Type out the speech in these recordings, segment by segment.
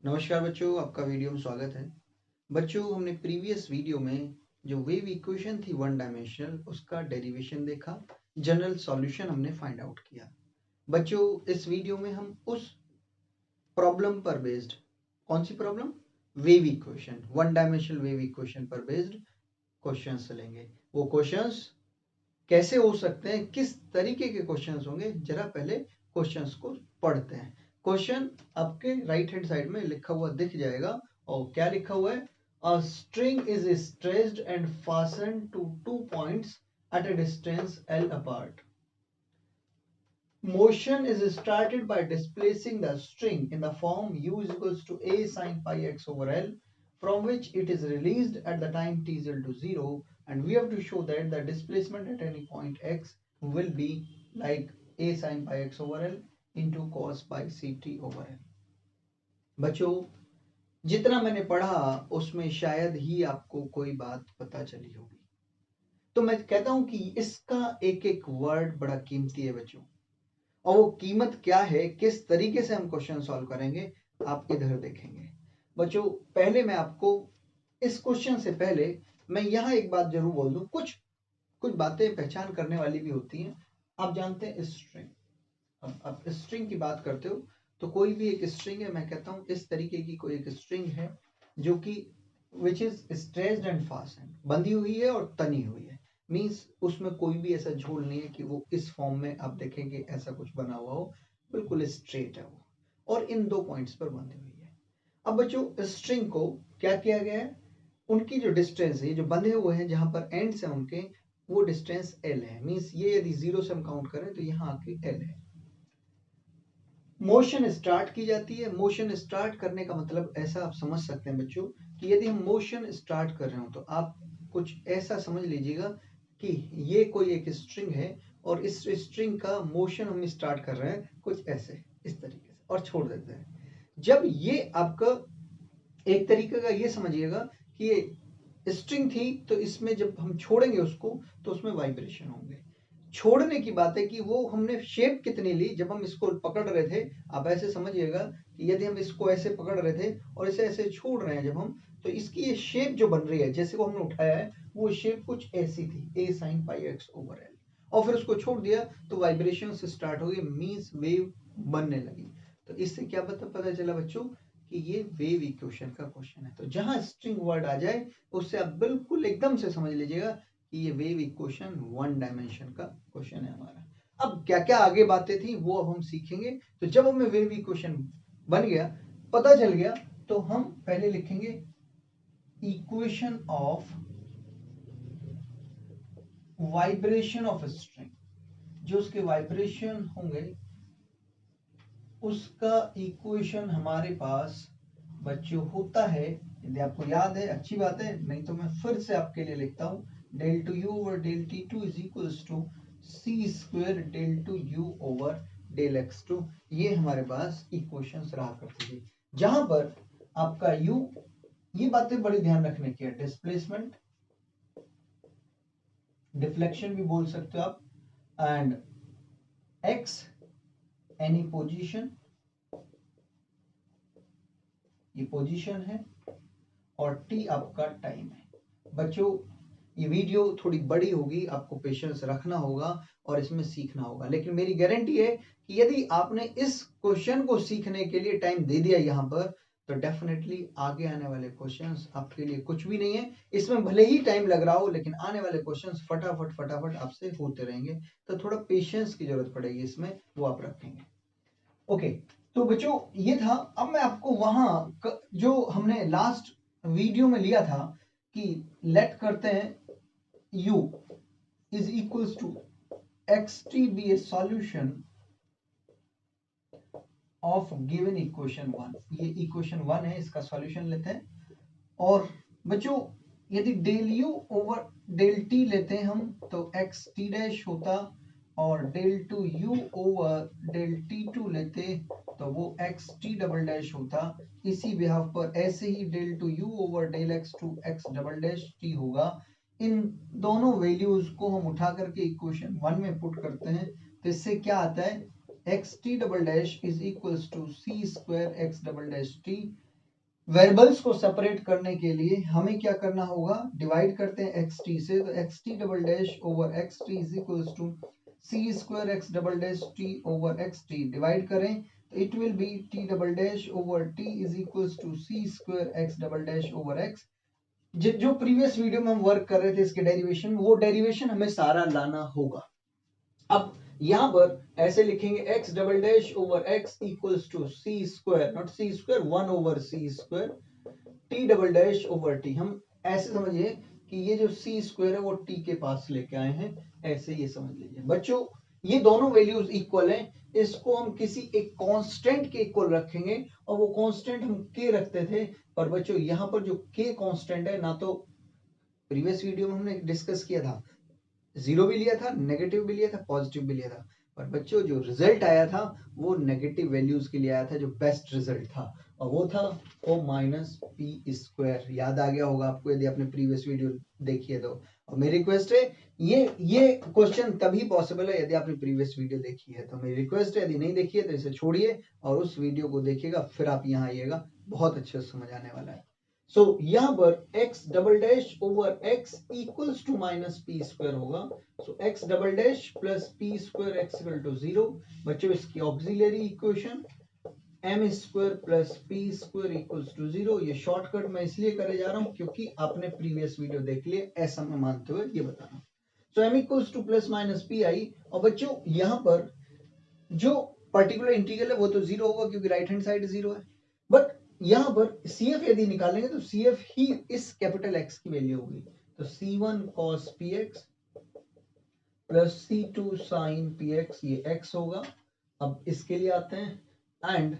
नमस्कार बच्चों, आपका वीडियो में स्वागत है। बच्चों, हमने प्रीवियस वीडियो में जो वेव इक्वेशन थी वन डायमेंशनल, उसका डेरिवेशन देखा, जनरल सॉल्यूशन हमने फाइंड आउट किया। बच्चों, इस वीडियो में हम उस प्रॉब्लम पर बेस्ड, कौन सी problem? Wave equation, one dimensional wave equation पर बेस्ड क्वेश्चंस लेंगे। वो क्वेश्चंस कैसे हो सकते हैं, किस तरीके के क्वेश्चंस होंगे, जरा पहले क्वेश्चंस को पढ़ते हैं। क्वेश्चन आपके राइट हैंड साइड में लिखा हुआ दिख जाएगा, और क्या लिखा हुआ है? A string is stretched and fastened to 2 points at a distance L apart. Motion is started by displacing the string in the form u is equals to a sin pi x over L, from which it is released at the time t is equal to 0, and we have to show that the displacement at any point x will be like a sin pi x over L into cos pi ct over L. बच्चों, जितना मैंने पढ़ा उसमें शायद ही आपको कोई बात पता चली होगी, तो मैं कहता हूं कि इसका एक एक वर्ड बड़ा कीमती है बच्चों, और वो कीमत क्या है, किस तरीके से हम क्वेश्चन सॉल्व करेंगे, आप इधर देखेंगे। बच्चों, पहले मैं आपको इस क्वेश्चन से पहले मैं यहाँ एक बात जरूर बोल दूं, कुछ बातें पहचान करने वाली भी होती हैं। आप जानते हैं स्ट्रिंग, अब आप स्ट्रिंग की बात करते हो तो कोई भी एक स्ट्रिंग है, मैं कहता हूं इस तरीके की कोई एक स्ट्रिंग है जो कि which is stretched and fastened, बंधी हुई है और तनी हुई है। मीन्स उसमें कोई भी ऐसा झोल नहीं है कि वो इस फॉर्म में आप देखेंगे ऐसा कुछ बना हुआ हो, बिल्कुल स्ट्रेट है वो, और इन 2 पॉइंट्स पर बंधी हुई है। अब बच्चों, स्ट्रिंग को क्या किया गया है, उनकी जो डिस्टेंस है, जो बंधे हुए हैं जहां पर एंड्स है उनके, वो डिस्टेंस L है। मीन्स ये यदि 0 से हम काउंट करें तो यहाँ आके L है। मोशन स्टार्ट की जाती है। मोशन स्टार्ट करने का मतलब ऐसा आप समझ सकते हैं बच्चों कि यदि हम मोशन स्टार्ट कर रहे हो तो आप कुछ ऐसा समझ लीजिएगा कि ये कोई एक स्ट्रिंग है और इस स्ट्रिंग का मोशन हम स्टार्ट कर रहे हैं कुछ ऐसे, इस तरीके से, और छोड़ देते हैं। जब ये आपका एक तरीके का ये समझिएगा कि ये स्ट्रिंग थी, तो इसमें जब हम छोड़ेंगे उसको तो उसमें वाइब्रेशन होंगे। छोड़ने की बात है कि वो हमने शेप कितनी ली, जब हम इसको पकड़ रहे थे, आप ऐसे समझिएगा कि यदि हम इसको ऐसे पकड़ रहे थे और इसे ऐसे छोड़ रहे हैं जब हम, तो इसकी ये शेप जो बन रही है, जैसे को हमने उठाया है, वो शेप कुछ ऐसी थी, a sin pi x over L, और फिर उसको छोड़ दिया तो वाइब्रेशन स्टार्ट हो गई, मीन्स वेव बनने लगी। तो इससे क्या पता चला बच्चों कि ये वेव इक्वेशन का क्वेश्चन है। तो जहां स्ट्रिंग वर्ड आ जाए उससे आप बिल्कुल एकदम से समझ लीजिएगा कि ये वेव इक्वेशन वन डायमेंशन का क्वेश्चन है हमारा। अब क्या क्या आगे बातें थी वो अब हम सीखेंगे। तो जब हमें वेव इक्वेशन बन गया, पता चल गया, तो हम पहले लिखेंगे equation of vibration of string. जो उसके वाइब्रेशन होंगे उसका इक्वेशन हमारे पास बच्चों होता है, यदि आपको याद है अच्छी बात है, नहीं तो मैं फिर से आपके लिए लिखता हूं, del two you over del t2 is equals to c square del two you over del x2। ये हमारे पास इक्वेशंस रहा करती थी, जहां पर आपका u, ये बातें बड़ी ध्यान रखने की है, डिस्प्लेसमेंट, डिफ्लेक्शन भी बोल सकते हो आप, एंड x एनी पोजीशन, ये पोजीशन है, और t आपका टाइम है। बच्चों, ये वीडियो थोड़ी बड़ी होगी, आपको पेशेंस रखना होगा और इसमें सीखना होगा, लेकिन मेरी गारंटी है कि यदि आपने इस क्वेश्चन को सीखने के लिए टाइम दे दिया यहाँ पर, तो डेफिनेटली आगे आने वाले क्वेश्चंस आपके लिए कुछ भी नहीं है। इसमें भले ही टाइम लग रहा हो, लेकिन आने वाले क्वेश्चंस फटाफट फटाफट आपसे होते रहेंगे। तो थोड़ा पेशेंस की जरूरत पड़ेगी इसमें, वो आप रखेंगे। ओके, तो बच्चों ये था। अब मैं आपको वहां जो हमने लास्ट वीडियो में लिया था कि लेट करते हैं u is equals to xt be a solution of given equation 1। ये इक्वेशन 1 है, इसका सॉल्यूशन लेते हैं। और बच्चों, यदि del u over del t लेते हैं हम, तो एक्स टी डैश होता, और del two you over del t2 लेते तो वो एक्स टी डबल डैश होता। इसी बिहाफ पर ऐसे ही del two you over del X two X double dash T होगा। इन दोनों वैल्यूज को हम उठा करके इक्वेशन 1 में पुट करते हैं, तो इससे क्या आता है, x T double dash is equals to c square x double dash T variables को सेपरेट करने के लिए हमें क्या करना होगा, डिवाइड करते हैं एक्स टी से, तो x T double dash over x T is equals to c square x double dash T over x T, divide करें तो it will be T double dash over T is equals to c square x double dash over x. जो previous video में हम work कर रहे थे इसके derivation, वो डेरिवेशन हमें सारा लाना होगा। अब यहां पर ऐसे लिखेंगे x double dash over x equals to c square, not c square, 1 over c square t double dash over t। हम ऐसे समझिए कि ये जो c स्क्वायर है वो t के पास लेके आए हैं, ऐसे ये समझ लीजिए बच्चों। ये दोनों वैल्यूज इक्वल हैं, इसको हम किसी एक कांस्टेंट के इक्वल रखेंगे, और वो कांस्टेंट हम k रखते थे। पर बच्चों यहाँ पर जो k कांस्टेंट है, ना तो प्रीवियस वीडियो में हमने डिस्कस किया था, जीरो भी लिया था, नेगेटिव भी लिया था, पॉजिटिव भी लिया था, पर बच्चों जो रिजल्ट आया था वो नेगेटिव वैल्यूज के लिए आया था, जो बेस्ट रिजल्ट था, और वो था ओ माइनस पी स्क्वायर। याद आ गया होगा आपको यदि आपने प्रीवियस वीडियो देखी है तो। और मेरी रिक्वेस्ट है, ये क्वेश्चन तभी पॉसिबल है यदि आपने प्रीवियस वीडियो देखी है, तो मेरी रिक्वेस्ट है यदि नहीं देखी है तो इसे छोड़िए और उस वीडियो को देखिएगा, फिर आप यहाँ आइएगा, बहुत अच्छे से समझ आने वाला है। सो यहाँ पर x double dash over x equals to minus p square होगा। So x double dash plus p square x equal to 0। बच्चों इसकी auxiliary equation m square plus p square equals to 0। ये शॉर्टकट मैं इसलिए करे जा रहा हूँ क्योंकि आपने प्रीवियस वीडियो देख लिए, ऐसा मैं मानते हुए ये बता रहा हूँ। सो m equals two plus minus P I, और बच्चों यहाँ पर जो पर्टिकुलर इंटीग्रल है वो तो 0 होगा क्योंकि राइट हैंड साइड 0 है, बट यहां पर CF यदि निकालेंगे तो CF ही इस कैपिटल X की वैल्यू होगी। तो C1 cos px plus C2 sin px, ये x होगा। अब इसके लिए आते हैं, and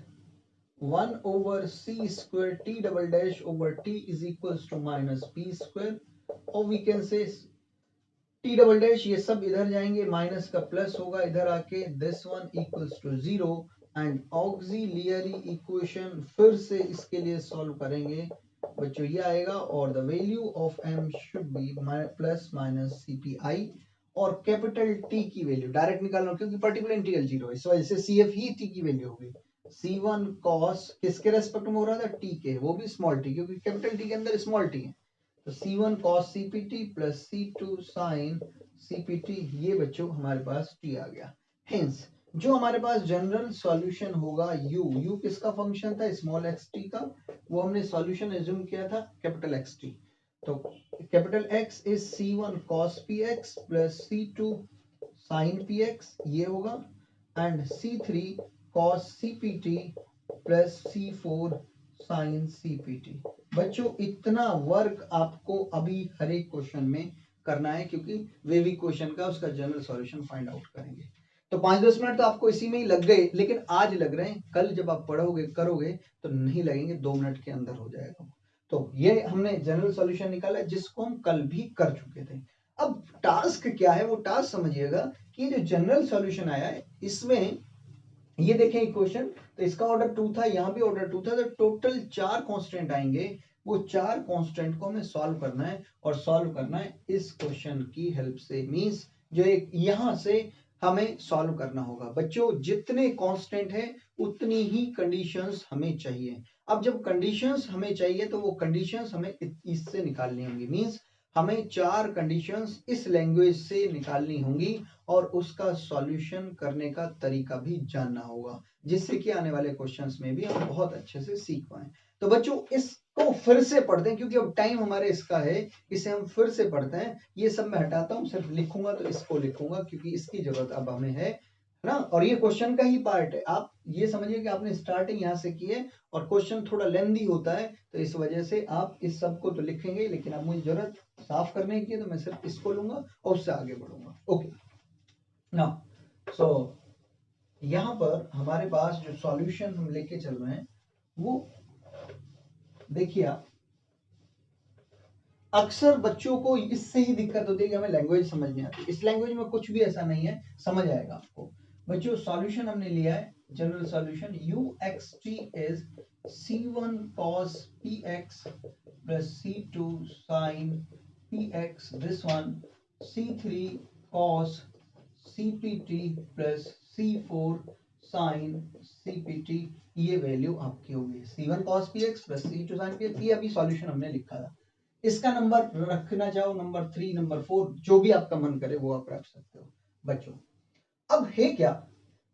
1 over c square t double dash over t is equals to minus p square, और we can say t double dash, ये सब इधर जाएंगे, माइनस का प्लस होगा इधर आके, this one equals to 0, and auxiliary equation फिर से इसके लिए सॉल्व करेंगे बच्चों, ये आएगा, और the value of m should be plus minus cpi, और कैपिटल T की वैल्यू डायरेक्ट निकालना क्योंकि पर्टिकुलर इंटीग्रल 0 है, इस वजह से CF ही T की वैल्यू होगी। C1 cos किसके रेस्पेक्ट में हो रहा था, T के, वो भी स्मॉल t क्योंकि कैपिटल T के अंदर स्मॉल t है। तो C1 cos CPT plus C2 sin CPT, ये बच्चों हमारे पास T आ गया। हेंस जो हमारे पास जनरल सॉल्यूशन होगा u किसका फंक्शन था, स्मॉल xt का, वो हमने सॉल्यूशन एज्यूम किया था कैपिटल xt। तो capital X is C1 cos px plus C2 sin px, ये होगा, and C3 cos CPT plus C4 sin CPT। बच्चों इतना वर्क आपको अभी हर एक क्वेश्चन में करना है, क्योंकि वे भी क्वेश्चन का उसका जनरल सॉल्यूशन फाइंड आउट करेंगे। तो 5-10 मिनट तो आपको इसी में ही लग गए, लेकिन आज लग रहे हैं, कल जब आप पढ़ोगे करोगे तो नहीं लगेंगे, 2 मिनट के अंदर हो जाएगा। तो ये हमने जनरल सॉल्यूशन निकाला जिसको हम कल भी कर चुके थे। अब टास्क क्या है, वो टास्क समझिएगा कि जो जनरल सॉल्यूशन आया है इसमें ये देखें इक्वेशन, तो इसका ऑर्डर 2 था, यहाँ भी ऑर्डर 2 था, तो टोटल 4 कांस्टेंट आएंगे, वो 4 कांस्टेंट को हमें सॉल्व करना है, और सॉल्व करना है इस क्वेश्चन की हेल्प से, मींस जो एक यहां से हमें सॉल्व करना होगा। बच्चों जितने कांस्टेंट है उतनी ही कंडीशंस हमें चाहिए। अब जब कंडीशंस हमें चाहिए तो वो कंडीशंस हमें इससे निकालनी होंगी, मींस हमें 4 कंडीशंस इस लैंग्वेज से निकालनी होंगी, और उसका सॉल्यूशन करने का तरीका भी जानना होगा, जिससे कि आने वाले क्वेश्चंस में भी हम बहुत अच्छे से सीख पाए। तो बच्चों इसको फिर से पढ़ते हैं क्योंकि अब टाइम हमारे इसका है, इसे हम फिर से पढ़ते हैं। ये सब मैं हटाता हूँ, सिर्फ लिखूंगा तो इसको लिखूंगा क्योंकि इसकी जरूरत अब हमें है ना, और ये क्वेश्चन का ही पार्ट है। आप ये समझिए कि आपने स्टार्टिंग यहाँ से की है और क्वेश्चन थोड़ा लेंदी होता है, तो इस वजह से आप इस सब को तो लिखेंगे, लेकिन अब मुझे जरूरत साफ करने की है तो मैं सिर्फ इसको लूंगा और उससे आगे बढ़ूंगा। ओके नाउ सो यहां पर हमारे पास जो सॉल्यूशन हम लेके चल रहे हैं वो देखिए आप, अक्सर बच्चों को इससे ही दिक्कत होती है कि हमें लैंग्वेज समझ नहीं आती। इस लैंग्वेज में कुछ भी ऐसा नहीं है, समझ आएगा आपको। बच्चों सॉल्यूशन हमने लिया है, general solution uxt is c1 cos px plus c2 sin px, this one c3 cos cpt plus c4 sine CPT, ये वैल्यू आपकी होगी C1 cos px plus C2 sin px। ये अभी सॉल्यूशन हमने लिखा था। इसका नंबर रखना चाहो नंबर 3 नंबर 4 जो भी आपका मन करे वो आप रख सकते हो बच्चों। अब है क्या,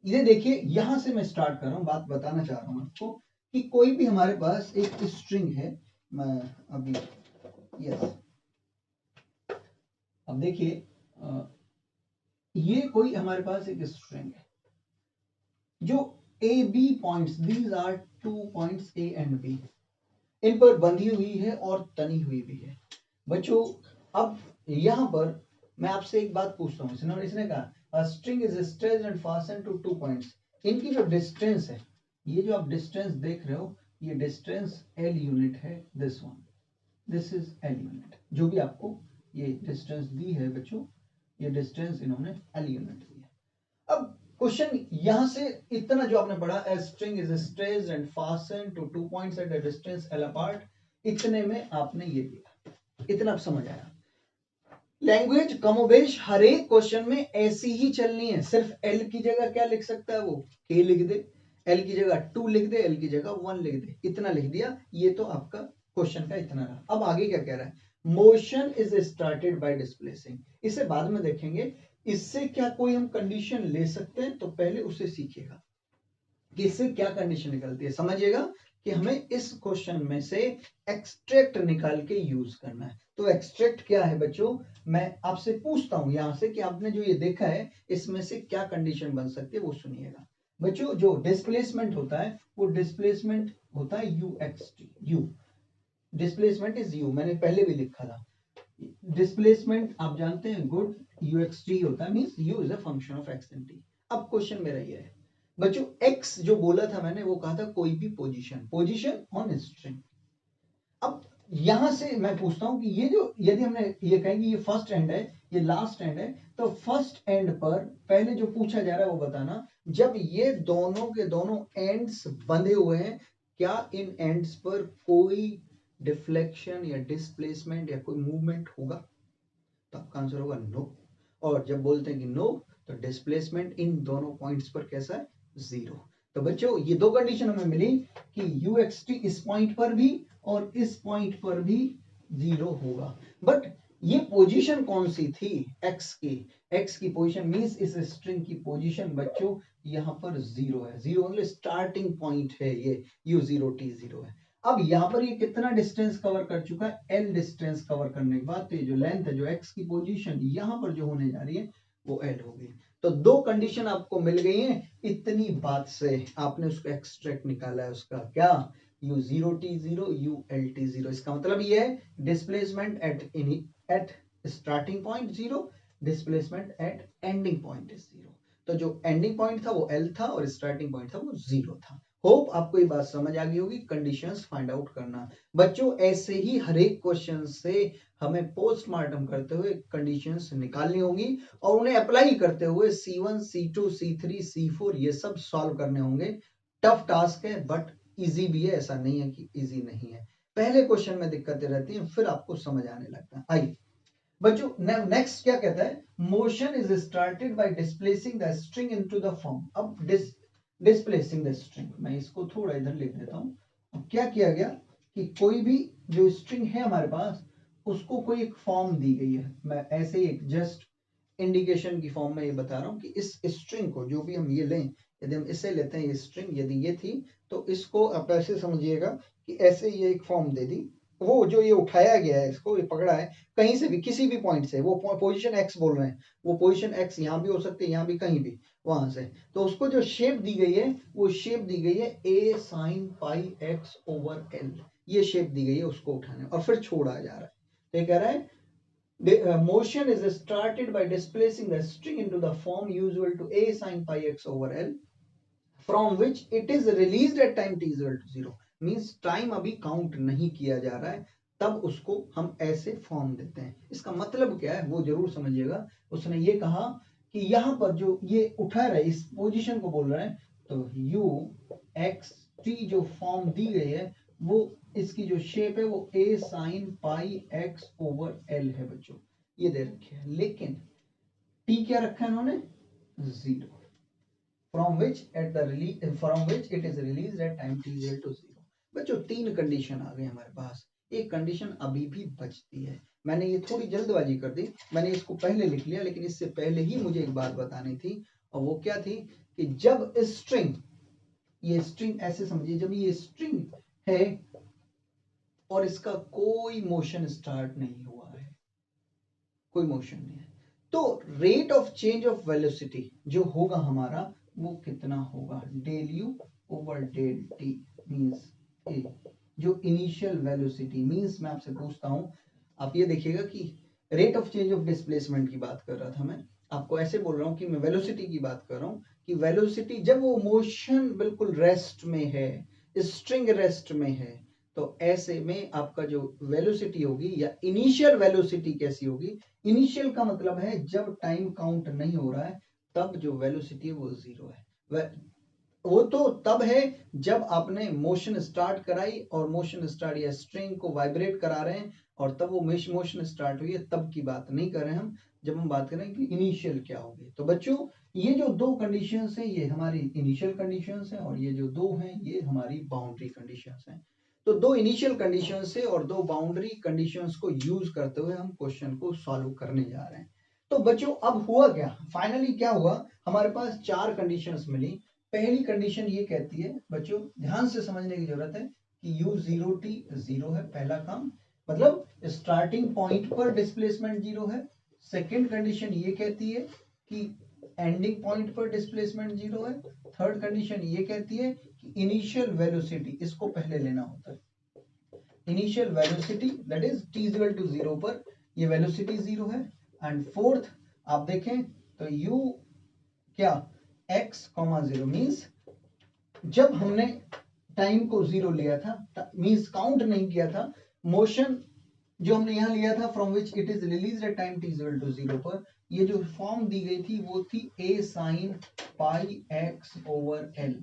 ये देखिए यहां से मैं स्टार्ट कर रहा हूं, बात बताना चाह रहा हूं आपको कि कोई भी हमारे पास एक स्ट्रिंग है, मैं अभी यस, अब देखिए ये कोई हमारे पास एक स्ट्रिंग है जो A B points, these are 2 points A and B, इन पर बंधी हुई है और तनी हुई भी है बच्चों। अब यहां पर मैं आपसे एक बात पूछता हूं, इसने कहा string is stretched and fastened to 2 points. इनकी जो डिस्टेंस है, ये जो आप डिस्टेंस देख रहे हो, ये डिस्टेंस एल यूनिट है, this one, this is L unit. जो भी आपको ये डिस्टेंस दी है बच्चों, ये डिस्टेंस इन्होंने एल यूनिट दी है। अब क्वेश्चन यहां से इतना जो आपने पढ़ा, a string is stretched and fastened to 2 points at a distance L apart, इतने में आपने ये दिया, इतना आप समझ आया। लैंग्वेज कमोबेश हर एक क्वेश्चन में ऐसी ही चलनी है, सिर्फ एल की जगह क्या लिख सकता है वो, के लिख दे, एल की जगह 2 लिख दे, एल की जगह 1 लिख दे, इतना लिख दिया। ये तो आपका क्वेश्चन का इतना रहा। अब आगे क्या कह रहा है, motion is started by displacing, इसे बाद में देखेंगे। इससे क्या कोई हम कंडीशन ले सकते हैं, तो पहले उसे सीखिएगा कि इससे क्या कंडीशन निकलती है, समझिएगा कि हमें इस क्वेश्चन में से एक्सट्रैक्ट निकाल के यूज करना है। तो एक्सट्रैक्ट क्या है बच्चों, मैं आपसे पूछता हूं यहां से कि आपने जो ये देखा है इसमें से क्या कंडीशन बन सकती है, वो सुनिएगा बच्चों। जो डिस्प्लेसमेंट होता है वो डिस्प्लेसमेंट होता है UXT, you, displacement is you, मैंने पहले भी लिखा था। डिस्प्लेसमेंट आप जानते हैं, गुड, UXT होता है, means u is a function of x and t। अब क्वेश्चन मेरा ये है बच्चों, x जो बोला था मैंने, वो कहा था कोई भी पोजीशन, पोजीशन ऑन स्ट्रिंग। अब यहां से मैं पूछता हूं कि ये जो, यदि हमने ये कहेंगे ये फर्स्ट एंड है, ये लास्ट एंड है, तो फर्स्ट एंड पर पहले जो पूछा जा रहा है वो बताना, जब ये दोनों के दोनों एंड्स बंधे हुए हैं, क्या इन एंड्स पर कोई डिफ्लेक्शन या डिस्प्लेसमेंट या कोई मूवमेंट होगा, तो आपका आंसर होगा नो। और जब बोलते हैं कि नो, तो डिस्प्लेसमेंट इन दोनों पॉइंट्स पर कैसा है, 0। तो बच्चों ये दो कंडीशन हमें मिली कि UXT इस पॉइंट पर भी और इस पॉइंट पर भी 0 होगा। बट ये पोजीशन कौन सी थी, x की पोजीशन मींस इस स्ट्रिंग की पोजीशन बच्चों यहां पर 0 है, 0 मतलब स्टार्टिंग पॉइंट है ये, U0T0 है। अब यहां पर ये कितना डिस्टेंस कवर कर चुका है, L डिस्टेंस कवर करने के बाद, तो ये जो लेंथ है, जो x की पोजीशन यहां पर जो होने जा रही है वो L हो गई। तो दो कंडीशन आपको मिल गई हैं, इतनी बात से आपने उसको एक्सट्रैक्ट निकाला है, उसका क्या, U0T0 ULT0। इसका मतलब ये है displacement eight starting point 0, displacement eight ending point is 0। तो जो एंडिंग पॉइंट था वो L था और स्टार्टिंग पॉइंट था वो 0 था। होप आपको ये बात समझ आ गई होगी। कंडीशंस फाइंड आउट करना बच्चों, ऐसे ही हर एक क्वेश्चन से हमें पोस्टमार्टम करते हुए कंडीशंस निकालनी होंगी और उन्हें अप्लाई करते हुए C1 C2 C3 C4 ये सब सॉल्व करने होंगे। टफ टास्क है बट इजी भी है, ऐसा नहीं है कि इजी नहीं है। पहले क्वेश्चन में दिक्कतें रहती हैं, फिर आपको समझ आने लगता है। आइए बच्चों, नेक्स्ट क्या कहता है, motion is started by displacing the string into the form. अब डिस्प्लेसिंग द स्ट्रिंग, मैं इसको थोड़ा इधर लिख देता हूं। अब क्या किया गया कि कोई भी जो स्ट्रिंग है हमारे पास, उसको कोई एक फॉर्म दी गई है। मैं ऐसे ही एक जस्ट इंडिकेशन की फॉर्म में ये बता रहा हूं कि इस स्ट्रिंग को जो भी हम ये लें, यदि हम इसे लेते हैं ये स्ट्रिंग, यदि ये थी, तो इसको आप ऐसे समझिएगा कि ऐसे ये एक फॉर्म दे दी। वो जो ये उठाया गया है, इसको ये पकड़ा है कहीं से भी, किसी भी पॉइंट से, वो पोजीशन x बोल रहे हैं, वो पोजीशन x यहाँ भी हो सकती है, यहाँ भी, कहीं भी, वहां से। तो उसको जो शेप दी गई है, वो शेप दी गई है a sin pi x over l, ये शेप दी गई है उसको उठाने, और फिर छोड़ा जा रहा है। तो ये कह रहा है the motion is started by displacing the string into the form usual to a sin pi x over l, from which it is released at time t is equal to 0। Means time अभी count नहीं किया जा रहा है, तब उसको हम ऐसे फॉर्म देते हैं। इसका मतलब क्या है वो जरूर समझिएगा। उसने ये कहा कि यहां पर जो ये उठा रहा है, इस पोजीशन को बोल रहा है, तो u x t जो फॉर्म दी गई है, वो इसकी जो शेप है वो a sin pi x over l है बच्चों, ये दे रखी है। लेकिन t क्या रखा है इन्होंने, 0। from which it is released at time t equal to 0। बच्चों 3 कंडीशन आ गई हमारे पास, एक कंडीशन अभी भी बचती है। मैंने ये थोड़ी जल्दबाजी कर दी, मैंने इसको पहले लिख लिया, लेकिन इससे पहले ही मुझे एक बात बतानी थी, और वो क्या थी कि जब स्ट्रिंग, ये स्ट्रिंग ऐसे समझिए, जब ये स्ट्रिंग है और इसका कोई मोशन स्टार्ट नहीं हुआ है, कोई मोशन नहीं है, तो rate of change of velocity जो होगा हमारा वो कितना होगा, del you over del T means A, जो इनिशियल वेलोसिटी मींस, मैं आपसे पूछता हूं, आप ये देखिएगा कि rate of change of displacement की बात कर रहा था मैं, आपको ऐसे बोल रहा हूं कि मैं वेलोसिटी की बात कर रहा हूं कि वेलोसिटी जब वो मोशन बिल्कुल रेस्ट में है, स्ट्रिंग रेस्ट में है, तो ऐसे में आपका जो वेलोसिटी होगी या इनिशियल वेलोसिटी कैसी होगी, इनिशियल का मतलब है जब टाइम काउंट नहीं हो रहा है तब जो वेलोसिटी है वो 0 है। वो तो तब है जब आपने मोशन स्टार्ट कराई और मोशन स्टार्ट या स्ट्रिंग को वाइब्रेट करा रहे हैं और तब वो मोशन स्टार्ट हुई है, तब की बात नहीं कर रहे हैं हम, जब हम बात करें कि इनिशियल क्या होगी। तो बच्चों ये जो दो कंडीशंस हैं ये हमारी इनिशियल कंडीशंस हैं और ये जो दो हैं ये हमारी बाउंड्री कंडीशंस हैं। तो दो इनिशियल कंडीशंस से और दो बाउंड्री कंडीशंस को यूज करते हुए हम क्वेश्चन को सॉल्व करने जा रहे हैं। तो बच्चों अब हुआ क्या, फाइनली क्या हुआ, हमारे पास 4 कंडीशंस मिली। पहली कंडीशन ये कहती है, बच्चों ध्यान से समझने की जरूरत है कि u0t 0 है, पहला काम, मतलब स्टार्टिंग पॉइंट पर डिस्प्लेसमेंट 0 है। सेकेंड कंडीशन ये कहती है कि एंडिंग पॉइंट पर डिस्प्लेसमेंट 0 है। थर्ड कंडीशन ये कहती है कि इनिशियल वेलोसिटी, इसको पहले लेना होता है, initial velocity that is t equal to 0 पर ये वेलोसिटी 0 है। एंड फोर्थ आप देखें तो u क्या x, 0 मींस जब हमने टाइम को 0 लिया था, मींस काउंट नहीं किया था, मोशन जो हमने यहां लिया था from which it is released at time t equal to 0 पर, ये जो फॉर्म दी गई थी वो थी a sin pi x over l।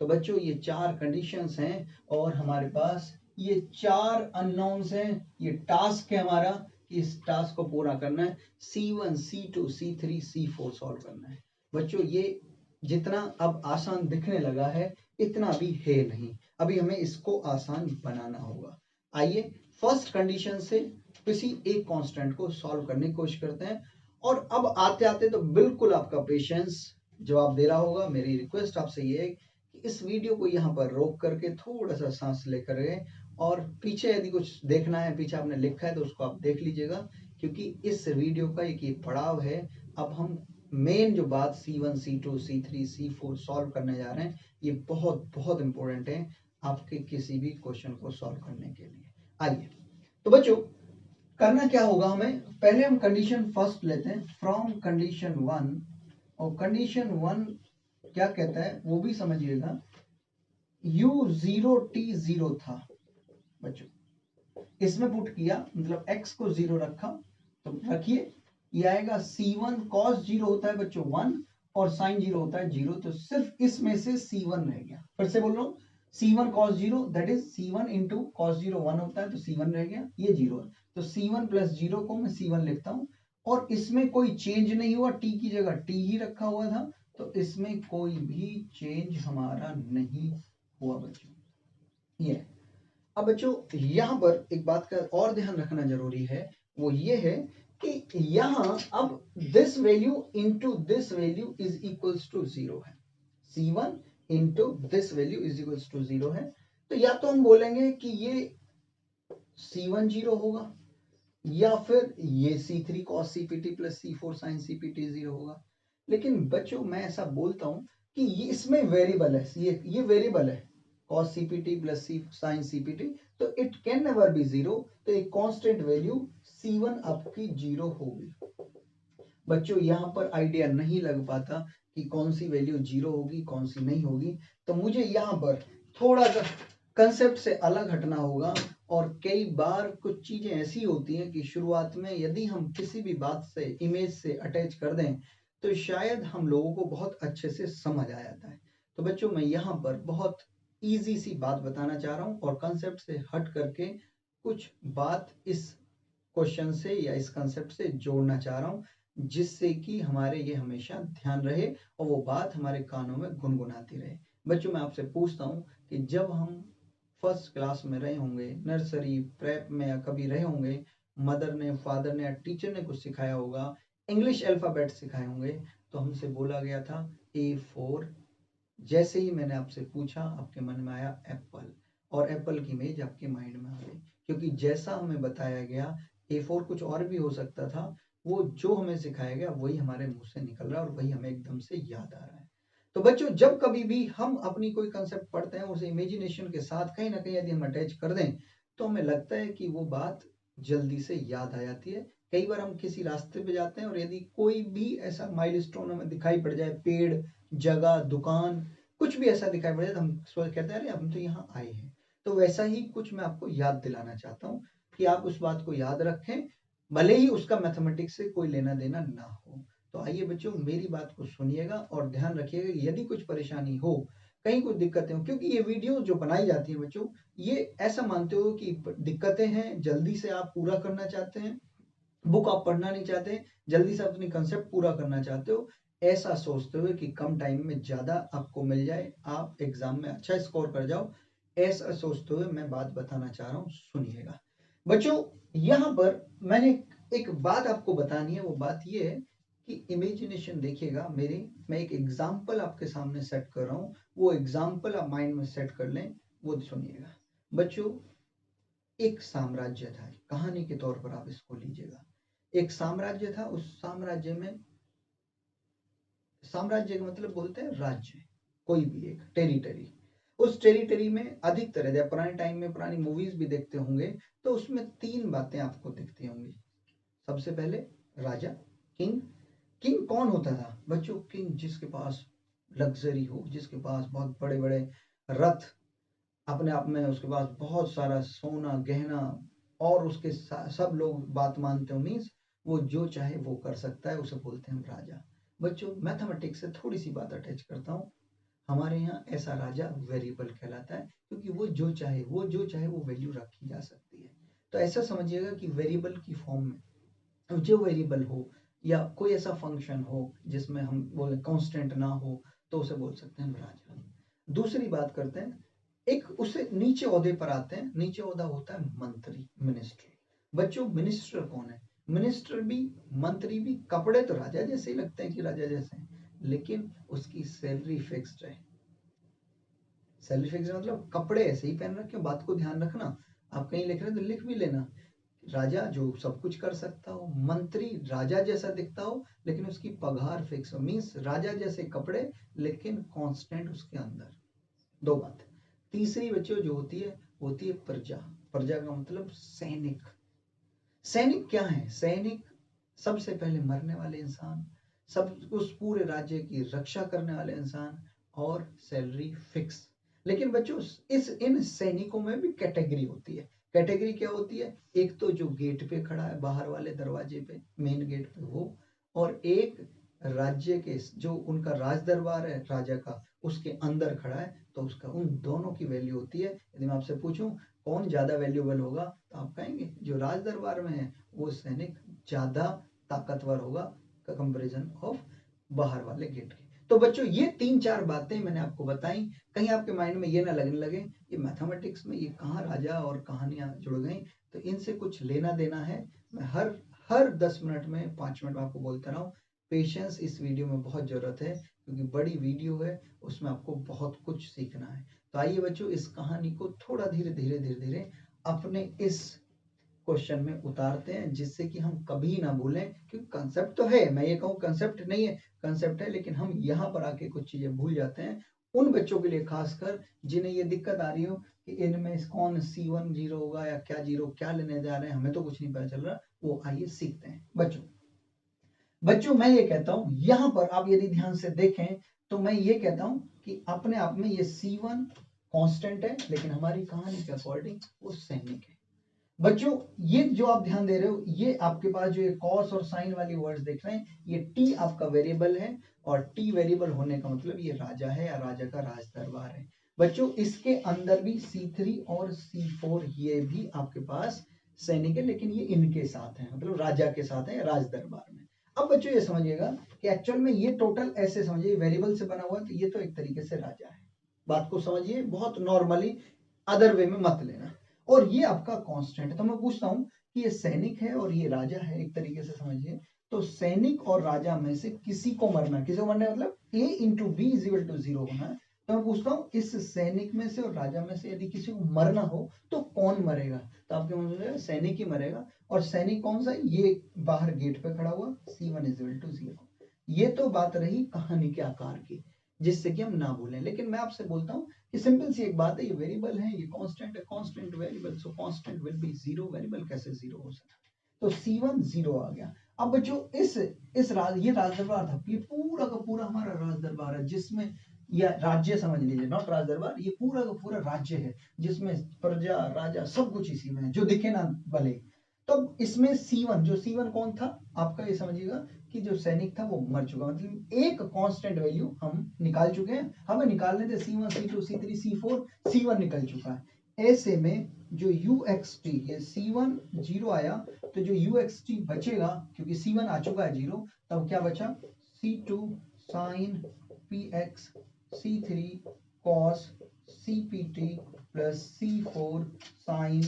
तो बच्चों ये 4 कंडीशंस हैं और हमारे पास ये 4 अननोन्स हैं। ये टास्क है हमारा कि इस टास्क को पूरा करना है, C1 C2 C3 C4 solve करना है। बच्चों ये जितना अब आसान दिखने लगा है इतना भी है नहीं, अभी हमें इसको आसान बनाना होगा। आइए फर्स्ट कंडीशन से किसी एक कांस्टेंट को सॉल्व करने की कोशिश करते हैं। और अब आते आते तो बिल्कुल आपका पेशेंस जवाब दे रहा होगा। मेरी रिक्वेस्ट आपसे ये है कि इस वीडियो को यहाँ पर रोक करके थोड़ा सा सांस लेकर गए और पीछे यदि कुछ देखना है, पीछे आपने लिखा है तो उसको आप देख लीजिएगा, क्योंकि इस वीडियो का एक ये पड़ाव है। अब हम मेन जो बात C1 C2 C3 C4 solve करने जा रहे हैं, ये बहुत बहुत इंपॉर्टेंट है आपके किसी भी क्वेश्चन को सॉल्व करने के लिए। आइए तो बच्चों करना क्या होगा, हमें पहले हम कंडीशन फर्स्ट लेते हैं फ्रॉम कंडीशन 1, और कंडीशन 1 क्या कहता है वो भी समझिएगा। u0t0 था बच्चों, इसमें पुट किया मतलब x को 0 रखा, तो रखिए ये आएगा C1 cos 0 होता है बच्चों 1 और sin 0 होता है 0, तो सिर्फ इसमें से C1 रह गया। फिर से बोल रहा हूँ, C1 cos 0 that is C1 into cos 0 1 होता है तो C1 रह गया, ये 0 है तो C1 प्लस 0 को मैं C1 लिखता हूँ। और इसमें कोई चेंज नहीं हुआ, t की जगह t ही रखा हुआ था, तो इसमें कोई भी चेंज हमारा नहीं हुआ बच्चों। ये अब बच्चों यहाँ पर एक बात का और ध्यान रखना जरूरी है, वो ये है कि यहाँ अब this value into this value is equals to 0 है, C1 into this value is equals to 0 है। तो या तो हम बोलेंगे कि ये C1 0 होगा या फिर ये C3 cos CPT plus C4 sin CPT 0 होगा। लेकिन बच्चों मैं ऐसा बोलता हूं कि ये इसमें वेरिएबल है, ये वेरिएबल है cos CPT plus sin CPT, तो इट कैन नेवर बी 0, तो एक कांस्टेंट वैल्यू C1 आपकी 0 होगी। बच्चों यहाँ पर आइडिया नहीं लग पाता कि कौन सी वैल्यू 0 होगी कौन सी नहीं होगी, तो मुझे यहाँ पर थोड़ा सा कंसेप्ट से अलग हटना होगा। और कई बार कुछ चीजें ऐसी होती हैं कि शुरुआत में यदि हम किसी भी बात से इमेज से अटैच कर दें तो शायद हम लोगों को बहुत अच्छे से समझ आ जाता है। तो बच्चों मैं यहाँ पर बहुत इजी सी बात बताना चाह रहा हूँ और कंसेप्ट से हट करके कुछ बात इस क्वेश्चन से या इस कंसेप्ट से जोड़ना चाह रहा हूँ, जिससे कि हमारे ये हमेशा ध्यान रहे और वो बात हमारे कानों में गुनगुनाती रहे। बच्चों मैं आपसे पूछता हूँ कि जब हम फर्स्ट क्लास में रहे होंगे, नर्सरी प्रेप में या कभी रहे होंगे, मदर ने फादर ने या टीचर ने कुछ सिखाया होगा, इंग्लिश अल्फाबेट सिखाए होंगे, तो हमसे बोला गया था A4। जैसे ही मैंने आपसे पूछा आपके मन में आया एप्पल, और एप्पल की इमेज आपके माइंड में आ गई, क्योंकि जैसा हमें बताया गया A4 कुछ और भी हो सकता था, वो जो हमें सिखाया गया वही हमारे मुंह से निकल रहा है और वही हमें एकदम से याद आ रहा है। तो बच्चों जब कभी भी हम अपनी कोई कंसेप्ट पढ़ते हैं उसे इमेजिनेशन के साथ कहीं ना कहीं यदि हम अटैच कर दें तो हमें लगता है कि वो बात जल्दी से याद आ जाती है। कई बार हम किसी रास्ते पे जाते हैं और यदि कोई भी ऐसा माइलस्टोन हमें दिखाई पड़ जाए, पेड़, जगह, दुकान, कुछ भी ऐसा दिखाई पड़ जाए, तो हम सोच कहते हैं अरे हम तो यहाँ आए हैं। तो वैसा ही कुछ मैं आपको याद दिलाना चाहता हूँ कि आप उस बात को याद रखें, भले ही उसका मैथमेटिक्स से कोई लेना देना ना हो। तो आइए बच्चों मेरी बात को सुनिएगा और ध्यान रखिएगा कि यदि कुछ परेशानी हो, कहीं कुछ दिक्कतें हो, क्योंकि ये वीडियो जो बनाई जाती है बच्चों, ये ऐसा मानते हो कि दिक्कतें हैं, जल्दी से आप पूरा करना चाहते हैं, बुक आप पढ़ना नहीं चाहते, जल्दी से अपनी कंसेप्ट पूरा करना चाहते हो, ऐसा सोचते हुए कि कम टाइम में ज्यादा आपको मिल जाए, आप एग्जाम में अच्छा स्कोर कर जाओ, ऐसा सोचते हुए मैं बात बताना चाह रहा हूँ, सुनिएगा। बच्चों यहाँ पर मैंने एक बात आपको बतानी है, वो बात ये है कि इमेजिनेशन देखिएगा मेरी, मैं एक एग्जाम्पल आपके सामने सेट कर रहा हूँ, वो एग्जाम्पल आप माइंड में सेट कर लें, वो सुनिएगा। बच्चों एक साम्राज्य था, कहानी के तौर पर आप इसको लीजिएगा। एक साम्राज्य था, उस साम्राज्य में, साम्राज्य का मतलब बोलते हैं राज्य, कोई भी एक टेरिटरी। उस टेरिटरी में अधिकतर है, पुराने टाइम में पुरानी मूवीज भी देखते होंगे तो उसमें तीन बातें आपको दिखती होंगी। सबसे पहले राजा, किंग। किंग कौन होता था बच्चों? किंग जिसके पास लग्जरी हो, जिसके पास बहुत बड़े बड़े रथ, अपने आप में उसके पास बहुत सारा सोना गहना, और उसके सब लोग बात मानते हो, मीन्स वो जो चाहे वो कर सकता है, उसे बोलते हैं हम राजा। बच्चों मैथमेटिक्स से थोड़ी सी बात अटैच करता हूँ, हमारे यहाँ ऐसा राजा वेरिएबल कहलाता है, क्योंकि वो जो चाहे वो वैल्यू रखी जा सकती है। तो ऐसा समझिएगा कि वेरिएबल की फॉर्म में जो वेरिएबल हो या कोई ऐसा फंक्शन हो जिसमें हम बोले कांस्टेंट ना हो, तो उसे बोल सकते हैं हम राजा। दूसरी बात करते हैं, एक उससे नीचे ओहदे पर आते हैं, नीचे ओहदा होता है मंत्री, मिनिस्टर। बच्चों मिनिस्टर कौन है? मिनिस्टर भी मंत्री भी कपड़े तो राजा जैसे ही लगते हैं कि राजा जैसे हैं, लेकिन उसकी सैलरी फिक्स्ड है। सैलरी फिक्स्ड मतलब कपड़े ऐसे ही पहन रखे, बात को ध्यान रखना, आप कहीं लिख रहे हो तो लिख भी लेना। राजा जो सब कुछ कर सकता हो, मंत्री राजा जैसा दिखता हो लेकिन उसकी पगार फिक्स हो, मीन्स राजा जैसे कपड़े लेकिन कांस्टेंट उसके अंदर। दो बात। तीसरी बच्चों जो होती है प्रजा। प्रजा का मतलब सैनिक। सैनिक क्या है? सैनिक सबसे पहले मरने वाले इंसान, सब उस पूरे राज्य की रक्षा करने वाले इंसान, और सैलरी फिक्स। लेकिन बच्चों इस इन सैनिकों में भी कैटेगरी होती है। कैटेगरी क्या होती है? एक तो जो गेट पे खड़ा है, बाहर वाले दरवाजे पे, मेन गेट पे वो, और एक राज्य के जो उनका राज दरबार है राजा का, उसके अंदर खड़ा है, तो उसका उन दोनों की वैल्यू होती है। यदि मैं आपसे पूछूं कौन ज्यादा वैल्यूएबल होगा, तो आप कहेंगे जो राज दरबार में है वो सैनिक ज्यादा ताकतवर होगा कंपेरिजन ऑफ बाहर वाले गेट के। तो बच्चों ये तीन चार बातें मैंने आपको बताई, कहीं आपके माइंड में ये ना लगने लगे ये मैथमेटिक्स में ये कहाँ राजा और कहानियां जुड़ गई, तो इनसे कुछ लेना देना है। मैं हर 10 मिनट में 5 मिनट में आपको बोलता रहा हूँ, पेशेंस इस वीडियो में बहुत जरूरत है, क्योंकि बड़ी वीडियो है, उसमें आपको बहुत कुछ सीखना है। तो आइए बच्चों इस कहानी को थोड़ा धीरे धीरे अपने इस क्वेश्चन में उतारते हैं, जिससे कि हम कभी ना भूलें, क्योंकि कंसेप्ट तो है, मैं ये कहूँ कंसेप्ट नहीं है, कंसेप्ट है, लेकिन हम यहाँ पर आके कुछ चीजें भूल जाते हैं। उन बच्चों के लिए खासकर जिन्हें ये दिक्कत आ रही हो कि इनमें कौन C1 जीरो होगा या क्या जीरो, क्या लेने जा रहे हैं, हमें तो कुछ नहीं पता चल रहा, वो आइए सीखते हैं। बच्चों मैं ये कहता हूं, यहां पर आप यदि ध्यान से देखें तो मैं ये कहता हूं कि अपने आप में ये C1 कांस्टेंट है, लेकिन हमारी कहानी के अकॉर्डिंग वो सैनिक है। बच्चों ये जो आप ध्यान दे रहे हो, ये आपके पास जो कॉस और साइन वाली वर्ड्स देख रहे हैं, ये टी आपका वेरिएबल है, और टी वेरिएबल होने का मतलब ये राजा है या राजा का राज दरबार है। बच्चों इसके अंदर भी C3 और C4 ये भी आपके पास सैनिक है, लेकिन ये इनके साथ है, मतलब राजा के साथ है, राज दरबार में। अब बच्चों ये समझिएगा कि एक्चुअल में ये टोटल ऐसे समझिए वेरिएबल से बना हुआ है, तो ये तो एक तरीके से राजा है। बात को समझिए, बहुत नॉर्मली अदर वे में मत लेना। और ये आपका कांस्टेंट है। तो मैं पूछता हूँ कि ये सैनिक है और ये राजा है, एक तरीके से समझिए। तो सैनिक और राजा में से किसी को मरना, किसी को मरना मतलब a into b is equal to 0 होना है। तो मैं पूछता हूँ इस सैनिक में से और राजा में से यदि किसी को मरना हो तो कौन मरेगा? तो आपके मन में सैनिक ही मरेगा। और सैनिक कौन सा है? ये बाहर गेट पे खड़ा हुआ, C1 इज इक्वल टू 0। ये तो बात रही कहानी के आकार की, जिससे कि हम ना भूलें। लेकिन मैं आपसे बोलता हूँ कि सिंपल सी एक बात है, ये वेरिएबल है, ये कांस्टेंट है, constant variable, so constant will be 0। Variable कैसे 0 हो सकता है? तो C1 0 आ गया। अब बच्चों इस ये राज दरबार था, ये पूरा का पूरा हमारा राज दरबार है, जिसमें या राज्य समझ लीजिए, नॉट राज दरबार, ये पूरा का पूरा राज्य है, जिसमें प्रजा राजा सब कुछ इसी में है, जो दिखे ना भले। तो इसमें C1, जो C1 कौन था आपका, ये समझिएगा कि जो सैनिक था वो मर चुका, मतलब एक कांस्टेंट वैल्यू हम निकाल चुके हैं। हमें निकालने थे C1 C2 C3 C4, C1 निकल चुका है। ऐसे में जो UXT, ये C1 0 आया, तो जो UXT बचेगा, क्योंकि C1 आ चुका है 0, तब क्या बचा? C2 sin PX, C3 cos CPT plus C4 sin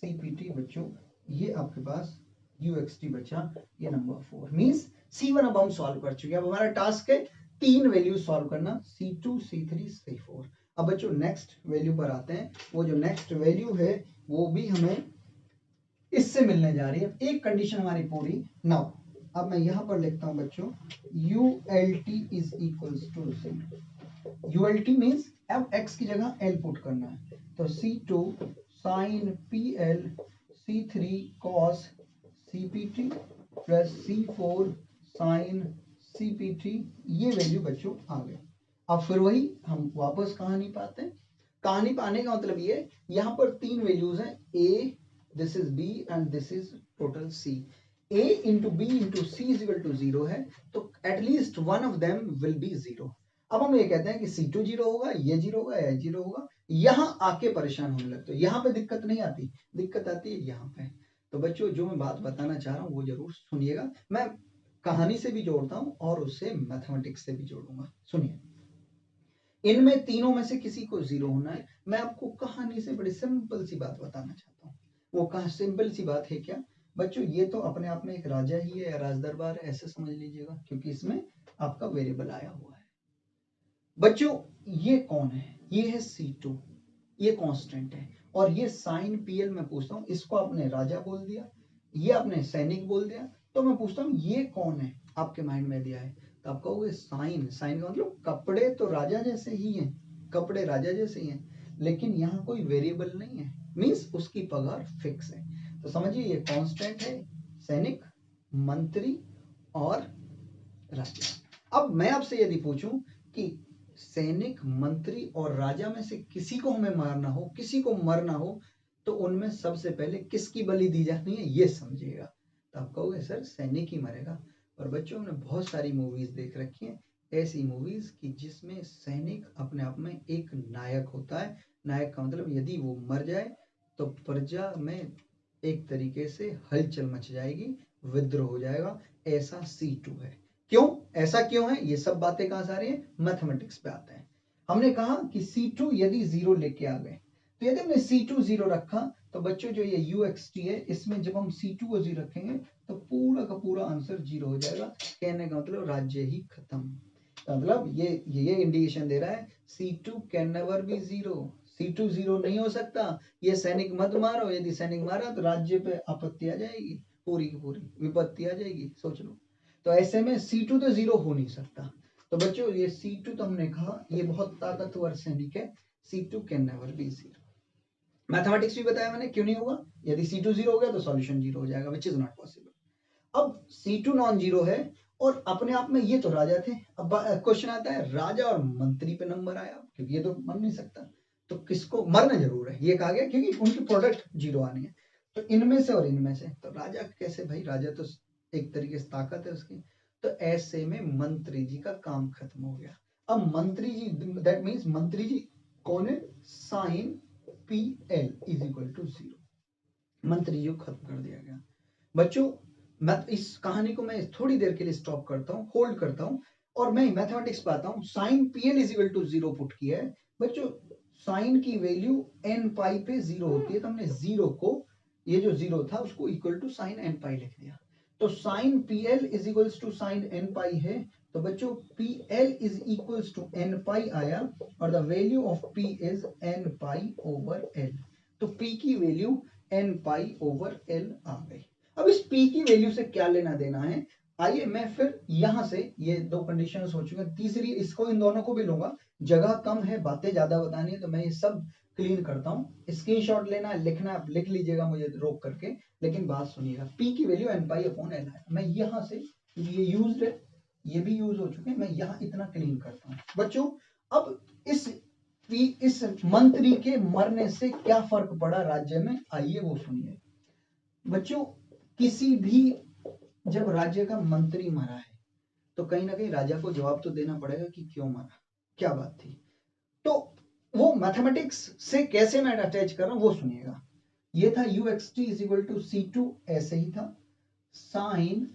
CPT। बच्चों ये आपके पास UXT बचा, ये नंबर 4 मींस C1 अब हम सॉल्व कर चुके हैं। अब हमारा टास्क है 3 वैल्यू सॉल्व करना, C2 C3 C4। अब बच्चों नेक्स्ट वैल्यू पर आते हैं। वो जो नेक्स्ट वैल्यू है वो भी हमें इससे मिलने जा रही है। एक कंडीशन हमारी पूरी नाउ। अब मैं यहां पर लिखता हूं बच्चों ULT is equals to Z। ULT means अब x की जगह L पुट करना है, तो C2 sin PL C3 cos CPT plus C4 sin CPT, ये वैल्यू बच्चों आ गई। अब फिर वही हम वापस कहानी पाते हैं। कहानी पाने का मतलब ये, यहां पर 3 वैल्यूज हैं, A, this is B and this is total C। A into B into C is equal to 0 है, तो at least one of them will be 0। अब हम ये कहते हैं कि C2 0 होगा, ये 0 होगा, ये 0 होगा। यहां आके परेशान होने लगते हो। यहां पे दिक्कत नहीं आती, दिक्कत आती है यहाँ पे। तो बच्चों जो मैं बात बताना चाह रहा हूँ वो जरूर सुनिएगा। मैं कहानी से भी जोड़ता हूँ और उससे मैथमेटिक्स से भी जोड़ूंगा। सुनिए, इनमें तीनों में से किसी को 0 होना है। मैं आपको कहानी से बड़ी सिंपल सी बात बताना चाहता हूँ। वो कहा सिंपल सी बात है क्या बच्चों? ये तो अपने आप में एक राजा ही है या राज दरबार है, ऐसे समझ लीजिएगा, क्योंकि इसमें आपका वेरिएबल आया हुआ है। बच्चों ये कौन है? ये है C2, ये कांस्टेंट है। और ये साइन PL मैं पूछता हूँ, इसको आपने राजा बोल दिया, ये आपने सैनिक बोल दिया, तो मैं पूछता हूँ ये कौन है? आपके माइंड में दिया है, तो आप कहोगे साइन। साइन का मतलब कपड़े तो राजा जैसे ही हैं, कपड़े राजा जैसे ही हैं, लेकिन यहाँ कोई वेरिएबल नहीं है, मीन्स उसकी पगार फिक्स है। तो समझिए ये कांस्टेंट है, सैनिक, मंत्री और राजा। अब मैं आपसे यदि पूछूं कि सैनिक, मंत्री और राजा में से किसी को हमें मारना हो, किसी को मरना हो, तो उनमें सबसे पहले किसकी बलि दी जानी है, ये समझिएगा। तो आप कहोगे सर सैनिक ही मरेगा। और बच्चों हमने बहुत सारी मूवीज देख रखी हैं, ऐसी मूवीज कि जिसमें सैनिक अपने आप में एक नायक होता है। नायक का मतलब यदि वो मर जाए तो प्रजा में एक तरीके से हलचल मच जाएगी, विद्रोह हो जाएगा। ऐसा C2 है। क्यों ऐसा क्यों है? ये सब बातें कहां से आ रही है? मैथमेटिक्स पे आते हैं। हमने कहा कि C2 यदि 0 लेके आ गए, तो यदि हमने C2 0 रखा, तो बच्चों जो ये UXT है, इसमें जब हम C2 को 0 रखेंगे तो पूरा का पूरा आंसर 0 हो जाएगा। कहने का मतलब राज्य ही खत्म। मतलब ये इंडिकेशन दे रहा है C2 can never be 0। C2 0 नहीं हो सकता। ये सैनिक मत मारो, यदि सैनिक मारा तो राज्य पे आपत्ति आ जाएगी, पूरी की पूरी विपत्ति आ जाएगी, सोच लो। तो ऐसे में C2 तो 0 हो नहीं सकता। तो बच्चों ये C2 तो हमने कहा ये बहुत ताकतवर सैनिक है, C2 can never be 0। Mathematics भी बताया मैंने क्यों नहीं होगा। यदि C2 0 हो गया तो सॉल्यूशन 0 हो जाएगा, विच इज नॉट पॉसिबल। अब C2 नॉन 0 है और अपने आप में ये तो राजा थे। अब क्वेश्चन आता है राजा और मंत्री पे नंबर आया, क्योंकि ये तो मर नहीं सकता, तो किसको मरना जरूर है, ये कहा गया, क्योंकि उनकी प्रोडक्ट 0 आनी है। तो इनमें से और इनमें से, तो राजा कैसे भाई? राजा तो एक तरीके से ताकत है उसकी। तो ऐसे में मंत्री जी का काम खत्म हो गया। अब मंत्री जी, दैट मीन्स मंत्री जी कौन है? Sine PL is equal to 0। मंत्री जी को खत्म कर दिया गया। बच्चों मैं इस कहानी को मैं थोड़ी देर के लिए स्टॉप करता हूँ, होल्ड करता हूँ और मैं मैथमेटिक्स पे आता हूँ। Sine PL is equal to 0 put किया है बच्चों। साइन की वैल्यू एन पाई पे 0 होती है, तो हमने 0 को, ये जो 0 था उसको equal to sine N pi लिख दिया। तो sine PL is equals to sine N pi है, तो बच्चों P L is equals to N pi आया और the value of P is N pi over L. तो पी की value N pi over L आ गई। अब इस p की वैल्यू से क्या लेना देना है, आइए मैं फिर यहां से, ये दो कंडीशंस हो चुके हैं, तीसरी इसको, इन दोनों को भी लूंगा। जगह कम है, बातें ज्यादा बतानी है, तो मैं ये सब क्लीन करता हूँ। स्क्रीनशॉट लेना है, लिखना आप लिख लीजिएगा मुझे रोक करके, लेकिन बात सुनिएगा। p की value N pi upon l है। मैं यहां से, ये यूज्ड है, ये भी यूज हो चुके हैं, मैं यहाँ इतना क्लीन करता हूँ बच्चों। अब इस मंत्री के मरने से क्या फर्क पड़ा राज्य में, आइए वो सुनिए बच्चों। किसी भी, जब राज्य का मंत्री मरा है तो कहीं ना कहीं राजा को जवाब तो देना पड़ेगा कि क्यों मरा, क्या बात थी। तो वो मैथमेटिक्स से कैसे मैं अटैच कर रहा हूं वो सुनिएगा। ये था u x t is equal to c2, ऐसे ही था साइन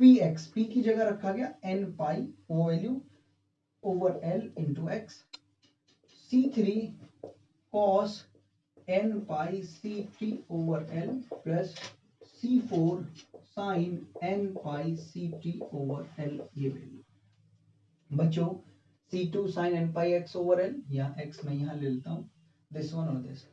पी एक्स, पी की जगह रखा गया n पाई, वो value over l into x, c3 cos n पाई c3 over l plus c4 sine n पाई c3 ओवर l, ये वैल्यू बच्चों c2 साइन n पाई x ओवर l, या x मैं यहां ले लेता हूं, दिस वन और दिस।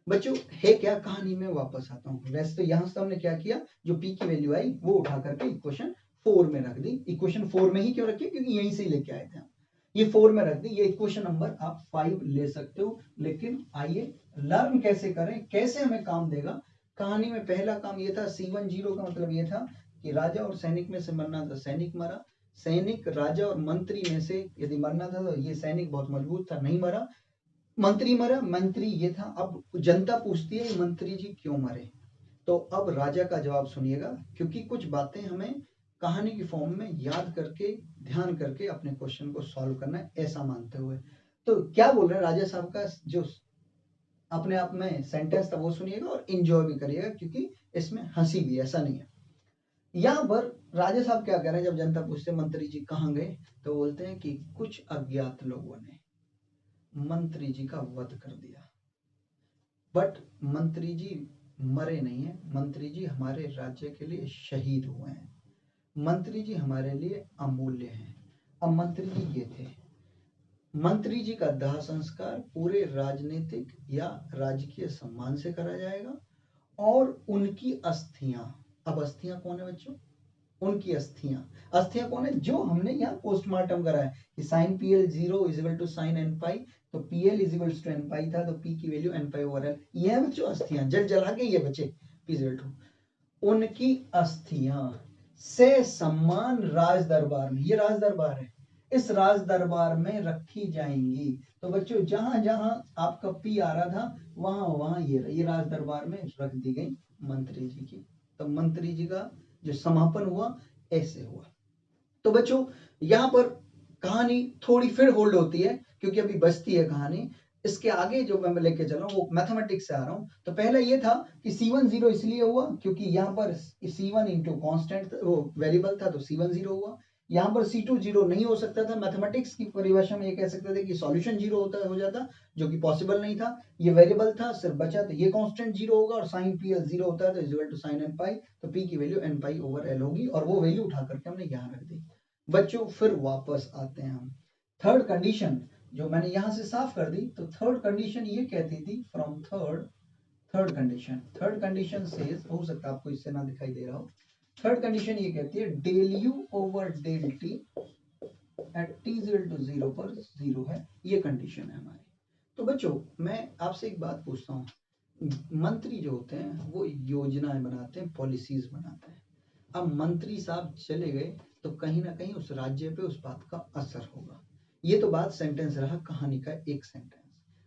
बच्चों है क्या, कहानी में वापस आता हूं। वैसे तो यहां से हमने क्या किया, जो p की वैल्यू आई वो उठा करके इक्वेशन 4 में रख दी। इक्वेशन 4 में ही क्यों रखी, क्योंकि यहीं से ही लेके आए थे हम, ये 4 में रख दी। ये इक्वेशन नंबर आप 5 ले सकते हो, लेकिन आइए लर्न कैसे करें, कैसे हमें काम देगा। कहानी में पहला काम ये था, C10 का मतलब ये था कि राजा और सैनिक में से मरना था, सैनिक मरा। सैनिक राजा और मंत्री में से यदि मरना था तो ये सैनिक बहुत मजबूत था, नहीं मरा। मंत्री मरा, मंत्री ये था। अब जनता पूछती है मंत्री जी क्यों मरे, तो अब राजा का जवाब सुनिएगा, क्योंकि कुछ बातें हमें कहानी की फॉर्म में याद करके, ध्यान करके अपने क्वेश्चन को सॉल्व करना है, ऐसा मानते हुए। तो क्या बोल रहे हैं राजा साहब का जो अपने आप में सेंटेंस था वो सुनिएगा और इंजॉय भी करिएगा, क्योंकि इसमें हंसी भी, ऐसा नहीं है। यहाँ पर राजा साहब क्या कह रहे हैं, जब जनता पूछते मंत्री जी कहाँ गए, तो बोलते हैं कि कुछ अज्ञात लोगों ने मंत्री जी का वध कर दिया, बट मंत्री जी मरे नहीं है, मंत्री जी हमारे राज्य के लिए शहीद हुए हैं, मंत्री जी हमारे लिए अमूल्य हैं। अब मंत्री जी ये थे, मंत्री जी का दाह संस्कार पूरे राजनीतिक या राजकीय सम्मान से करा जाएगा, और उनकी अस्थियां, अब अस्थियां कौन है बच्चों, उनकी अस्थियां, अस्थियां कौन है, जो हमने यहाँ पोस्टमार्टम करा है कि sine P L 0 is equal to sine N pi, तो P L is equal to N pi था, तो पी की value N pi over L, ये है बच्चों अस्थियां, जल जला के ये बचे पी इज इक्वल टू। उनकी अस्थियां से सम्मान राज दरबार में, ये राज दरबार है, इस राज दरबार में रखी जाएंगी। तो बच्चों जहां जहां आपका पी आ रहा था वहां वहां ये राज दरबार में रख दी गई मंत्री जी की। तो मंत्री जी का जो समापन हुआ ऐसे हुआ। तो बच्चों यहां पर कहानी थोड़ी फिर होल्ड होती है, क्योंकि अभी बचती है कहानी। इसके आगे जो मैं लेके चल रहा हूँ वो मैथमेटिक्स से आ रहा हूँ। तो पहला ये था कि C1 0 इसलिए हुआ क्योंकि यहाँ पर C1 इंटू कॉन्स्टेंट वो वेरिएबल था, तो C1 0 हुआ। यहाँ पर C2 0 नहीं हो सकता था, मैथमेटिक्स की परिभाषा में ये कह सकते थे कि सॉल्यूशन 0 होता हो जाता, जो कि पॉसिबल नहीं था। ये वेरिएबल था, सिर्फ बचा तो ये कांस्टेंट 0 होगा, और साइन पी एल 0 होता है तो is equal to sine N pi, तो पी की value N pi over L होगी, और वो वैल्यू उठा करके हमने यहाँ रख दी। बच्चों फिर वापस आते हैं हम, थर्ड कंडीशन जो मैंने यहां से साफ कर दी, तो थर्ड कंडीशन ये कहती थी फ्रॉम थर्ड कंडीशन सेज, हो सकता है आपको इससे ना दिखाई दे रहा हो, थर्ड कंडीशन ये कहती है del you over del t at t is equal to 0 पर 0 है, ये कंडीशन है हमारी। तो बच्चों मैं आपसे एक बात पूछता हूँ, मंत्री जो होते हैं वो योजनाएं बनाते हैं, पॉलिसीज बनाते हैं। अब मंत्री साहब चले गए तो कहीं ना कहीं उस राज्य पे उस बात का असर होगा। ये तो बात सेंटेंस रहा, कहानी का एक सेंटेंस।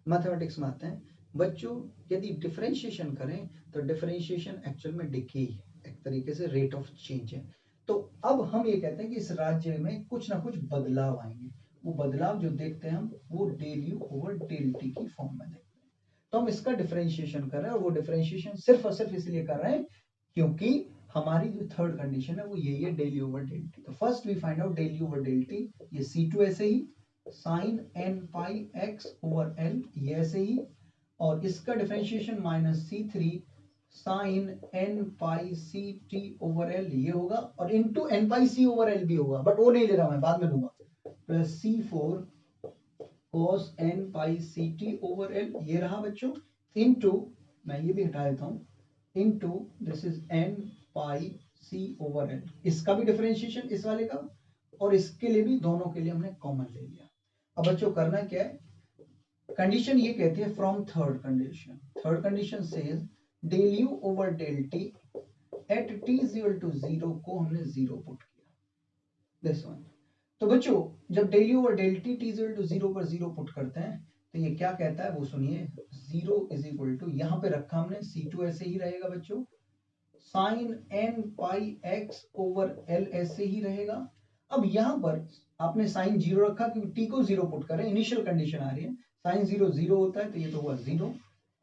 मैथमेटिक्स में आते हैं बच्चों, यदि डिफरेंशिएशन करें तो डिफरेंशिएशन एक्चुअल में डिके है, एक तरीके से रेट ऑफ चेंज है। तो अब हम ये कहते हैं कि इस राज्य में कुछ ना कुछ बदलाव आएंगे, वो बदलाव जो देखते हैं हम वो del you over del t की फॉर्म में देखते हैं। तो हम इसका डिफरेंशिएशन कर रहे हैं, और वो डिफरेंशिएशन सिर्फ और सिर्फ इसलिए कर रहे हैं क्योंकि हमारी जो थर्ड कंडीशन है वो यही है, del you over del T. तो first we find out del you over del T, ये C2 ऐसे ही, साइन n पाई x ओवर l ये ऐसे ही, और इसका differentiation -C3 sine n pi ct over l ये होगा, और into n pi c over l भी होगा, बट वो नहीं ले रहा मैं, बाद में लूंगा, plus C4 cos n pi ct over l ये रहा बच्चों, इनटू, मैं ये भी हटा देता हूं, into this is n pi c over l, इसका भी डिफरेंशिएशन इस वाले का, और इसके लिए भी, दोनों के लिए हमने कॉमन ले लिया। अब बच्चों करना क्या है, कंडीशन ये कहती है from third condition, third condition says del you over del t at t is equal to 0 को हमने 0 पुट किया, दिस वन। तो बच्चों जब del you over del t t is equal to 0 पर 0 पुट करते हैं तो ये क्या कहता है वो सुनिए, 0 इज इक्वल टू, यहां पे रखा हमने C2 ऐसे ही रहेगा बच्चों, साइन n पाई x ओवर l ऐसे ही रहेगा। अब यहां पर आपने साइन 0 रखा क्योंकि t को 0 पुट कर रहे हैं, इनिशियल कंडीशन आ रही है, साइन 0 0 होता है तो ये तो हुआ 0,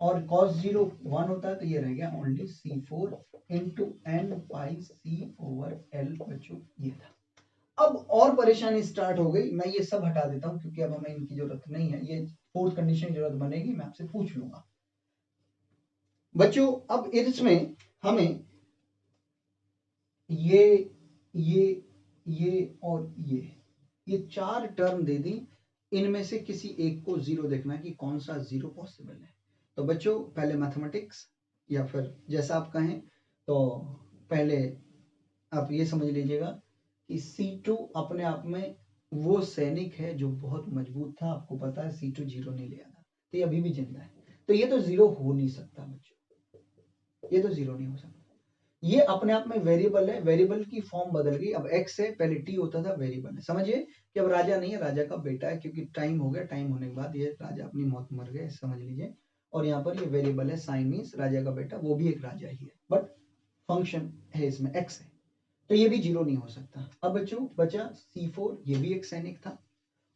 और cos 0 1 होता है तो ये रह गया only C4 into n pi c over l बच्चों, ये था। अब और परेशानी स्टार्ट हो गई, मैं ये सब हटा देता हूं क्योंकि अब हमें इनकी जरूरत नहीं है, ये फोर्थ कंडीशन की जरूरत बनेगी, मैं आपसे पूछ लूंगा बच्चों। अब इसमें हमें ये और ये चार टर्म दे दी, इनमें से किसी एक को 0 देखना कि कौन सा 0 पॉसिबल है। तो बच्चों पहले मैथमेटिक्स, या फिर जैसा आप कहें, तो पहले आप ये समझ लीजिएगा कि C2 अपने आप में वो सैनिक है जो बहुत मजबूत था, आपको पता है C2 0 नहीं लिया था, तो ये अभी भी जिंदा है, तो ये तो 0 हो नहीं सकता बच्चों, ये तो 0 नहीं हो सकता, ये अपने आप में वेरिएबल है, वेरिएबल की फॉर्म बदल गई, अब x है, पहले t होता था, वेरिएबल है, समझिए कि अब राजा नहीं है, राजा का बेटा है, क्योंकि टाइम हो गया, टाइम होने के बाद ये राजा अपनी मौत मर गए, समझ लीजिए, और यहाँ पर ये वेरिएबल है, साइन मीन्स राजा का बेटा, वो भी एक राजा ही है, बट फंक्शन है इसमें x है, तो ये भी 0 नहीं हो सकता। अब बच्चों बचा C4, ये भी एक सैनिक था,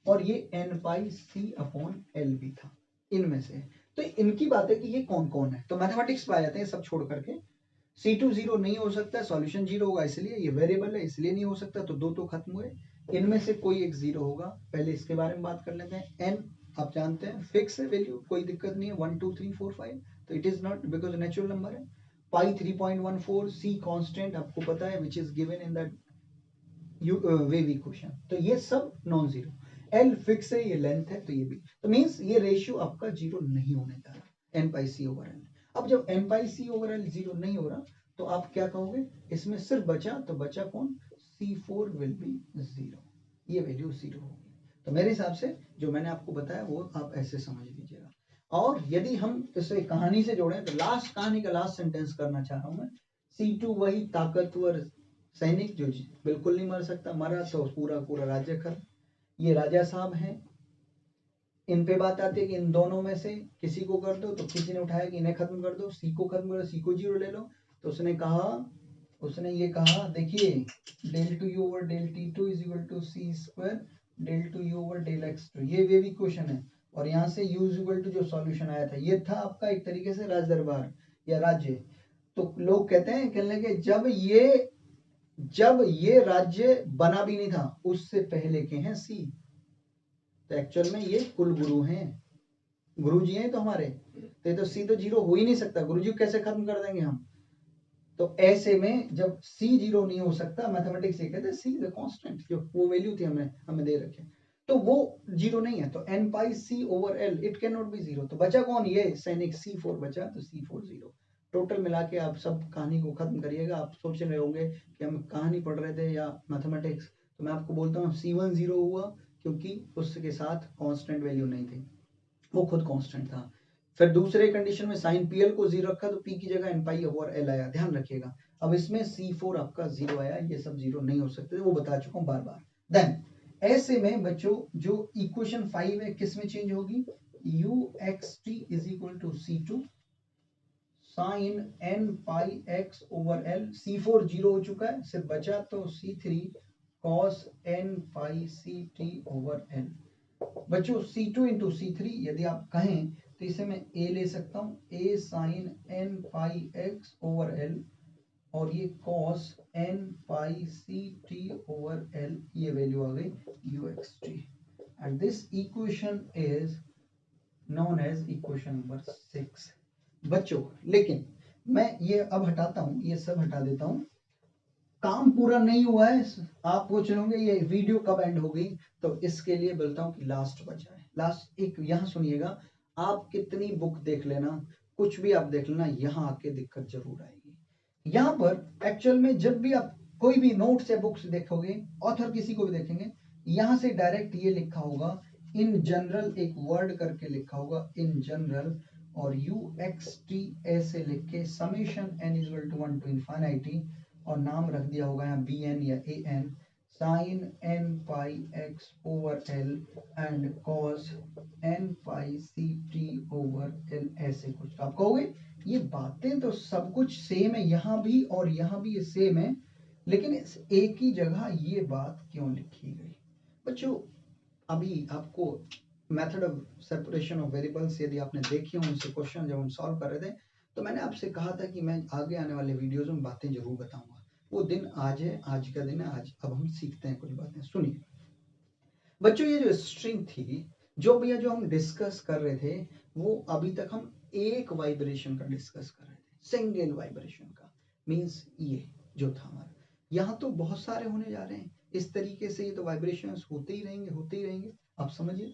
और ये n pi c upon l भी था, इनमें से, तो इनकी बात है कि ये कौन कौन है, तो मैथमेटिक्स पे आ जाते हैं सब छोड़ करके। C2 0 नहीं हो सकता, सॉल्यूशन 0 होगा, इसलिए ये वेरिएबल है इसलिए नहीं हो सकता, तो दो तो खत्म हुए, इनमें से कोई एक 0 होगा, पहले इसके बारे में बात कर लेते हैं। n आप जानते हैं फिक्स है वैल्यू, कोई दिक्कत नहीं है, 1 2 3 4 5, तो it is not because natural number है। पाई 3.14, c कांस्टेंट आपको पता है which is given in that wave equation, तो ये सब नॉन जीरो, l फिक्स है, ये लेंथ है, तो ये भी, तो मींस ये रेशियो आपका 0 नहीं होने जा रहा, n pi c over l। अब जब n pi c over l 0 नहीं हो रहा तो आप क्या कहोगे, इसमें सिर्फ बचा, तो बचा कौन, C4 विल बी 0, ये वैल्यू 0 होगी। तो मेरे हिसाब से जो मैंने आपको बताया वो आप ऐसे समझ लीजिएगा, और यदि हम इसे कहानी से जोड़ें तो लास्ट कहानी का लास्ट सेंटेंस करना चाह रहा हूं मैं, C2 वही ताकतवर सैनिक जो बिल्कुल नहीं मर सकता, मरा तो पूरा पूरा राज्य खत्म, ये राजा साहब हैं, इन पे बात आती है कि इन दोनों में से किसी को कर दो, तो किसी ने उठाया कि इन्हें खत्म कर दो, सी को खत्म कर दो, सी को 0 ले लो, तो उसने ये कहा देखिए del two you over del t2 is equal to c square del two you over del x2, ये वेव इक्वेशन है, और यहाँ से u इज इक्वल टू जो सॉल्यूशन आया था ये था आपका एक तरीके से राज दरबार या राज्य। तो लोग कहते हैं, कहने लगे जब ये राज्य बना भी नहीं था उससे पहले के हैं सी, तो एक्चुअल में ये कुल गुरु हैं, गुरु जी हैं तो हमारे, तो सी तो 0 हो ही नहीं सकता, गुरु जी कैसे खत्म कर देंगे हम, तो ऐसे में जब सी 0 नहीं हो सकता, मैथमेटिक्स ये कहते हैं सी द कांस्टेंट, जो वो वैल्यू थी हमें दे रखे, तो वो 0 नहीं है, तो n pi c over l it can not be 0, तो बचा कौन, ये सैनिक C4 बचा, तो C4 0। टोटल मिला के आप सब कहानी को खत्म करिएगा, आप सोच रहे होंगे कि हम कहानी पढ़ रहे थे या मैथमेटिक्स, तो मैं आपको बोलता हूँ C1 0 हुआ क्योंकि उसके साथ कांस्टेंट वैल्यू नहीं थी, वो खुद कांस्टेंट था। फिर दूसरे कंडीशन में साइन पीएल को 0 रखा तो p की जगह n पाई ओवर l आया, ध्यान रखिएगा। अब इसमें C4 आपका 0 आया, ये सब 0 नहीं हो सकते, वो बता चुका हूं बार बार। देन ऐसे में बच्चों जो इक्वेशन 5 है किस में चेंज होगी, uxt is equal to C2 sine n pi x over l, C4 0 हो चुका है, सिर्फ बचा तो C3 cos n pi ct over l। बच्चों C2 इंटू C3 यदि आप कहें तो इसे मैं a ले सकता हूं, a sine n pi x over l और ये cos n pi c t over l, ये वैल्यू आ गई uxt and this equation is known as equation number 6 बच्चों। लेकिन मैं ये अब हटाता हूं, ये सब हटा देता हूं, काम पूरा नहीं हुआ है। आप पूछ रहे होंगे ये वीडियो कब एंड होगी, तो इसके लिए बोलता हूँ कि लास्ट बचा है। लास्ट एक यहाँ सुनिएगा, आप कितनी बुक देख लेना, कुछ भी आप देख लेना, यहाँ आके दिक्कत जरूर आएगी। यहाँ पर एक्चुअल में जब भी आप कोई भी नोट्स या बुक्स देखोगे, ऑथर किसी को भी देखेंगे, यहाँ से डायरेक्ट ये लिखा होगा इन जनरल, एक वर्ड करके लिखा होगा इन जनरल, और यू एक्स टी ऐसे लिख के summation n equal to 1 to infinity, और नाम रख दिया होगा यहाँ बी एन या A N, sine N pi X over L and cos N pi C T over L, ऐसे कुछ। तो आप कहोगे ये बातें तो सब कुछ सेम है, यहाँ भी और यहाँ भी ये सेम है, लेकिन इस एक ही जगह ये बात क्यों लिखी गई? बच्चों अभी आपको method of separation of variables यदि आपने देखी हो, उनसे क्वेश्चन जब हम सॉल्व कर रहे थे, तो मैंने आपसे कहा था कि मैं आगे आने वाले वीडियोस में बातें जरूर बताऊंगा। वो दिन आज है, आज का दिन है, आज अब हम सीखते हैं कुछ बातें। सुनिए बच्चों, ये जो स्ट्रिंग थी, जो भैया जो हम डिस्कस कर रहे थे, वो अभी तक हम एक वाइब्रेशन का डिस्कस कर रहे थे, सिंगल वाइब्रेशन का। मींस ये जो था हमारा, यहाँ तो बहुत सारे होने जा रहे हैं इस तरीके से, ये तो वाइब्रेशंस होते ही रहेंगे, होते ही रहेंगे। आप समझिए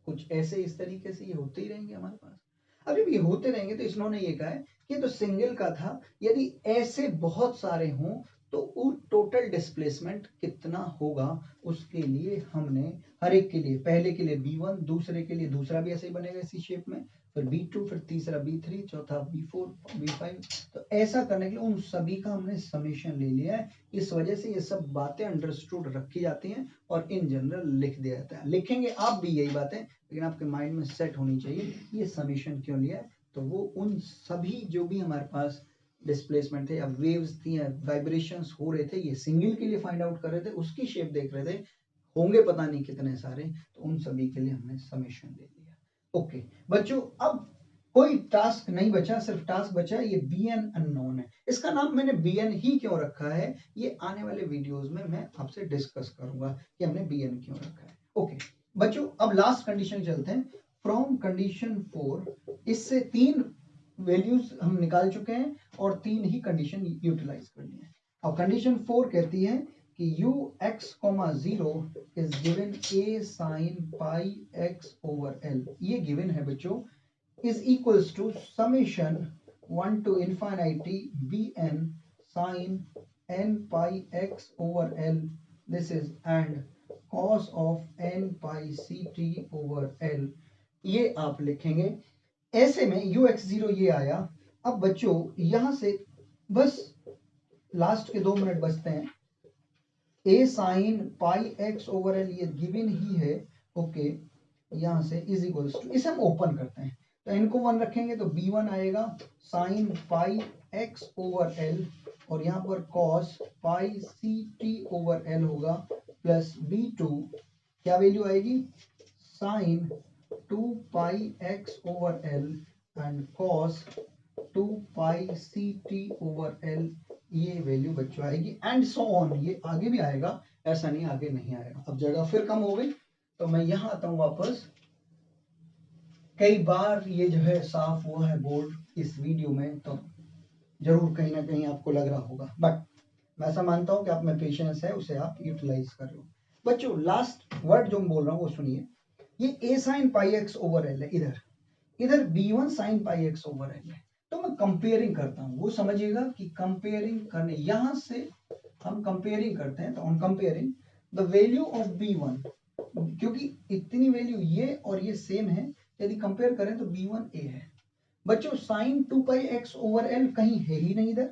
कुछ ऐसे इस तरीके से ये होते ही रहेंगे हमारे पास। अब जब ये होते रहेंगे तो इन्होंने ये कहा है कि ये तो सिंगल का था, यदि ऐसे बहुत सारे हों तो वो टोटल डिस्प्लेसमेंट कितना होगा, उसके लिए हमने हर एक के लिए, पहले के लिए b1, दूसरे के लिए दूसरा भी ऐसे ही बनेगा इसी शेप में, फिर b2, फिर तीसरा b3, चौथा b4, b5, तो ऐसा करने के लिए उन सभी का हमने समेशन ले लिया है। इस वजह से ये सब बातें अंडरस्टूड रखी जाती हैं और इन जनरल लिख दिया जाता है। लिखेंगे आप भी यही बातें, लेकिन आपके माइंड में सेट होनी चाहिए ये समेशन क्यों लिया है। तो वो उन सभी जो भी हमारे पास डिस्प्लेसमेंट थे, अब वेव्स थी, वाइब्रेशंस हो रहे थे, ये सिंगल के लिए फाइंड आउट कर रहे थे, उसकी शेप देख रहे थे, होंगे पता नहीं कितने सारे, तो उन सभी के लिए हमने समेशन ले लिया। ओके बच्चों, अब कोई टास्क नहीं बचा, सिर्फ टास्क बचा ये बी एन अननोन है। इसका नाम मैंने बी एन ही क्यों रखा है, ये आने वाले वीडियोस में मैं आपसे डिस्कस करूंगा कि हमने बी एन क्यों रखा है। ओके बच्चों, अब लास्ट कंडीशन चलते हैं। फ्रॉम कंडीशन 4, इससे 3 वैल्यूज हम निकाल चुके हैं और 3 ही कंडीशन यूटिलाइज करनी है। अब कंडीशन 4 कहती है कि u x, 0 is given a sin pi x over l, ये गिवन है बच्चों, is equals to summation 1 to infinity bn sin n pi x over l, this is and cos of n pi ct over l, ये आप लिखेंगे। ऐसे में ux0 ये आया। अब बच्चों यहां से बस लास्ट के 2 मिनट बचते हैं, a sin pi x over l ये गिवन ही है। ओके यहां से इज इक्वल्स टू, इसे हम ओपन करते हैं, तो n को 1 रखेंगे तो b1 आएगा sin pi x over l, और यहाँ पर cos pi ct over l होगा, प्लस b2 क्या वैल्यू आएगी sin 2 pi x over l and cos 2 pi ct over l, ये वैल्यू बच्चों आएगी, एंड सो ऑन, ये आगे भी आएगा, ऐसा नहीं आगे नहीं आएगा। अब जगह फिर कम हो गई, तो मैं यहां आता हूं वापस। कई बार ये जो है साफ हुआ है बोर्ड इस वीडियो में, तो जरूर कहीं ना कहीं आपको लग रहा होगा, बट मैं ऐसा मानता हूं कि आप में पेशेंस है, उसे आप यूटिलाइज कर रहे हो। बच्चों लास्ट वर्ड जो मैं बोल रहा हूं वो सुनिए, ये a sin pi x over l है, इधर b1 sin pi x over l है, तो मैं कंपेयरिंग करता हूं, वो समझिएगा कि कंपेयरिंग करने, यहां से हम कंपेयरिंग करते हैं, तो on comparing the value of b1, क्योंकि इतनी वैल्यू ये और ये सेम है, यदि कंपेयर करें तो b1 a है। बच्चों sin 2 pi x over l कहीं है ही नहीं इधर।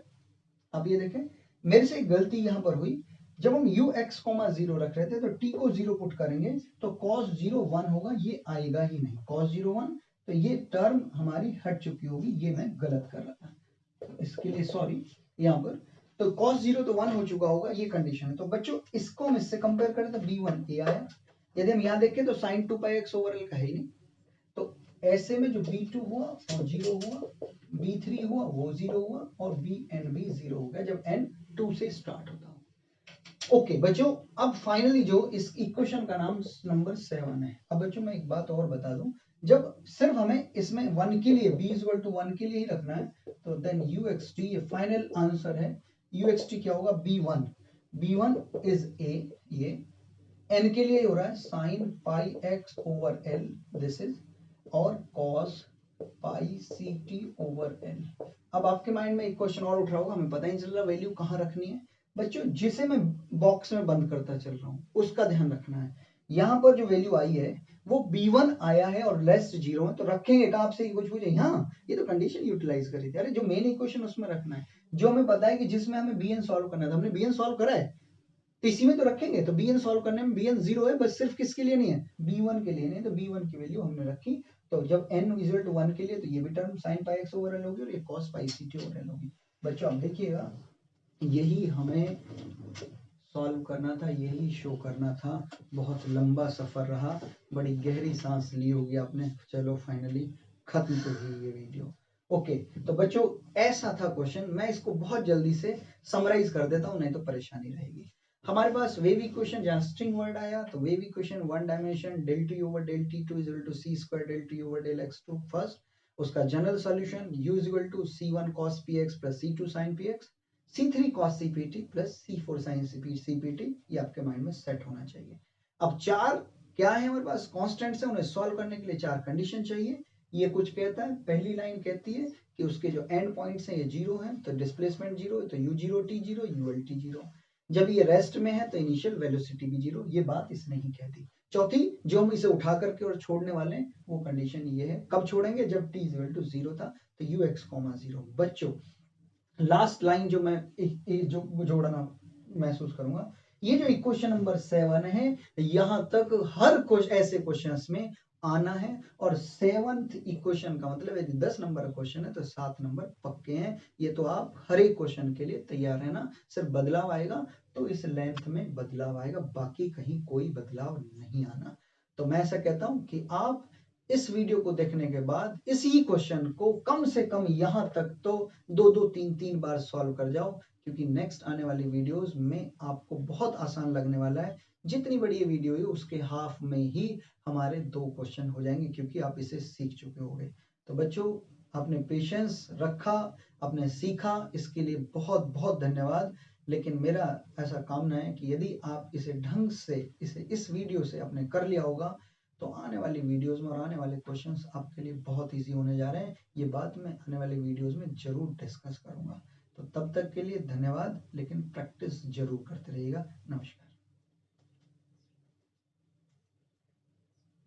अब ये देखें, मेरे से एक गलती यहां पर हुई, जब हम ux, 0 रख रहे थे तो t को 0 पुट करेंगे तो cos 0 1 होगा, ये आएगा ही नहीं, cos 0 1, तो ये टर्म हमारी हट चुकी होगी, ये मैं गलत कर रहा था, तो इसके लिए सॉरी। यहाँ पर तो cos 0 तो 1 हो चुका होगा, ये कंडीशन है। तो बच्चों इसको हम इससे कंपेयर करें तो b1 a आया, यदि हम यहाँ देखें तो sin 2 pi x over l का है ही नहीं, तो ऐसे में जो b2 हुआ और 0 हुआ, B3 हुआ वो 0 हुआ और Bn भी 0 हो गया जब n 2 से स्टार्ट होता हो। ओके बच्चों, अब फाइनली जो इस इक्वेशन का नाम नंबर 7 है। अब बच्चों मैं एक बात और बता दूं, जब सिर्फ हमें इसमें 1 के लिए b इक्वल टू 1 के लिए ही रखना है तो देन uxt ये फाइनल आंसर है। uxt क्या होगा, b1 इज a, ये n के लिए हो रहा है sin pi x over l this is, और cos पाई ct ओवर l। अब आपके माइंड में एक क्वेश्चन और उठ रहा होगा, हमें पता ही नहीं चल रहा वैल्यू कहाँ रखनी है। बच्चों जिसे मैं बॉक्स में बंद करता चल रहा हूँ उसका ध्यान रखना है। यहाँ पर जो वैल्यू आई है वो b1 आया है और लेस 0 है, तो रखेंगे कहाँ, आपसे कुछ पूछे, हाँ ये तो कंडीशन यूटिलाइज करी थी। अरे जो मेन इक्वेशन उसमें रखना है, जो हमें पता है कि जिसमें हमें bn सॉल्व करना था, हमने bn सॉल्व करा है तो इसी में तो रखेंगे। तो bn सॉल्व करने में bn 0 है, बस सिर्फ किसके लिए नहीं है, b1 के लिए नहीं, तो b1 की वैल्यू हमने रखी। तो जब n इक्वल टू 1 के लिए तो ये भी टर्म sin पाई x ओवर l होगी और ये cos पाई ct ओवर l होगी। बच्चों आप देखिएगा यही हमें सॉल्व करना था, यही शो करना था। बहुत लंबा सफर रहा, बड़ी गहरी सांस ली होगी आपने। चलो फाइनली खत्म तो हुई ये वीडियो। ओके तो बच्चों ऐसा था क्वेश्चन, मैं इसको बहुत जल्दी से समराइज कर देता हूँ नहीं तो परेशानी रहेगी। हमारे पास वेव इक्वेशन जहाँ स्ट्रिंग वर्ड आया तो wave equation one dimension del t over del t2 is equal to c square del t over del x2 first, उसका general solution u is equal to c1 cos px plus c2 sin px, C3 cos CPT plus C4 sin CPT, ये आपके mind में set होना चाहिए। अब चार क्या है हमारे पास कांस्टेंट्स है, उन्हें सॉल्व करने के लिए चार कंडीशन चाहिए। ये कुछ कहता है, पहली लाइन कहती है कि उसके जो एंड पॉइंट्स हैं ये जीरो हैं, तो डिस्प्लेसमेंट जीरो है, तो u0 t0 ult 0। जब ये रेस्ट में है तो इनिशियल वेलोसिटी भी जीरो, ये बात इसने ही कह दी। चौथी जो हम इसे उठा करके और छोड़ने वाले हैं वो कंडीशन ये है, कब छोड़ेंगे, जब t इक्वल टू 0 था, तो ux, 0। बच्चों लास्ट लाइन जो मैं जो जोड़ना महसूस करूंगा, ये जो इक्वेशन नंबर 7 है यहां तक हर कुछ ऐसे क्वेश्चंस में आना है। और 7th इक्वेशन का मतलब यदि 10 नंबर का क्वेश्चन है तो 7 नंबर पक्के हैं। ये तो आप हर एक क्वेश्चन के लिए तैयार है ना। सिर्फ बदलाव आएगा तो इस लेंथ में बदलाव आएगा, बाकी कहीं कोई बदलाव नहीं आना। तो मैं ऐसा कहता हूं कि आप इस वीडियो को देखने के बाद इसी क्वेश्चन को कम से कम यहां तक तो 2-2 3-3 बार सॉल्व कर जाओ, क्योंकि नेक्स्ट आने वाली वीडियोस में आपको बहुत आसान लगने वाला है। जितनी बड़ी ये वीडियो है उसके हाफ में ही हमारे 2 क्वेश्चन हो जाएंगे, क्योंकि आप इसे सीख चुके होंगे। तो बच्चों आपने पेशेंस रखा, आपने सीखा, इसके लिए बहुत बहुत धन्यवाद। लेकिन मेरा ऐसा कामना है कि यदि आप इसे ढंग से इस वीडियो से आपने कर लिया होगा तो आने वाली वीडियोस में और आने वाले क्वेश्चंस आपके लिए बहुत इजी होने जा रहे हैं। ये बात मैं आने वाली वीडियोस में जरूर डिस्कस करूंगा। तो तब तक के लिए धन्यवाद, लेकिन प्रैक्टिस जरूर करते रहिएगा। नमस्कार।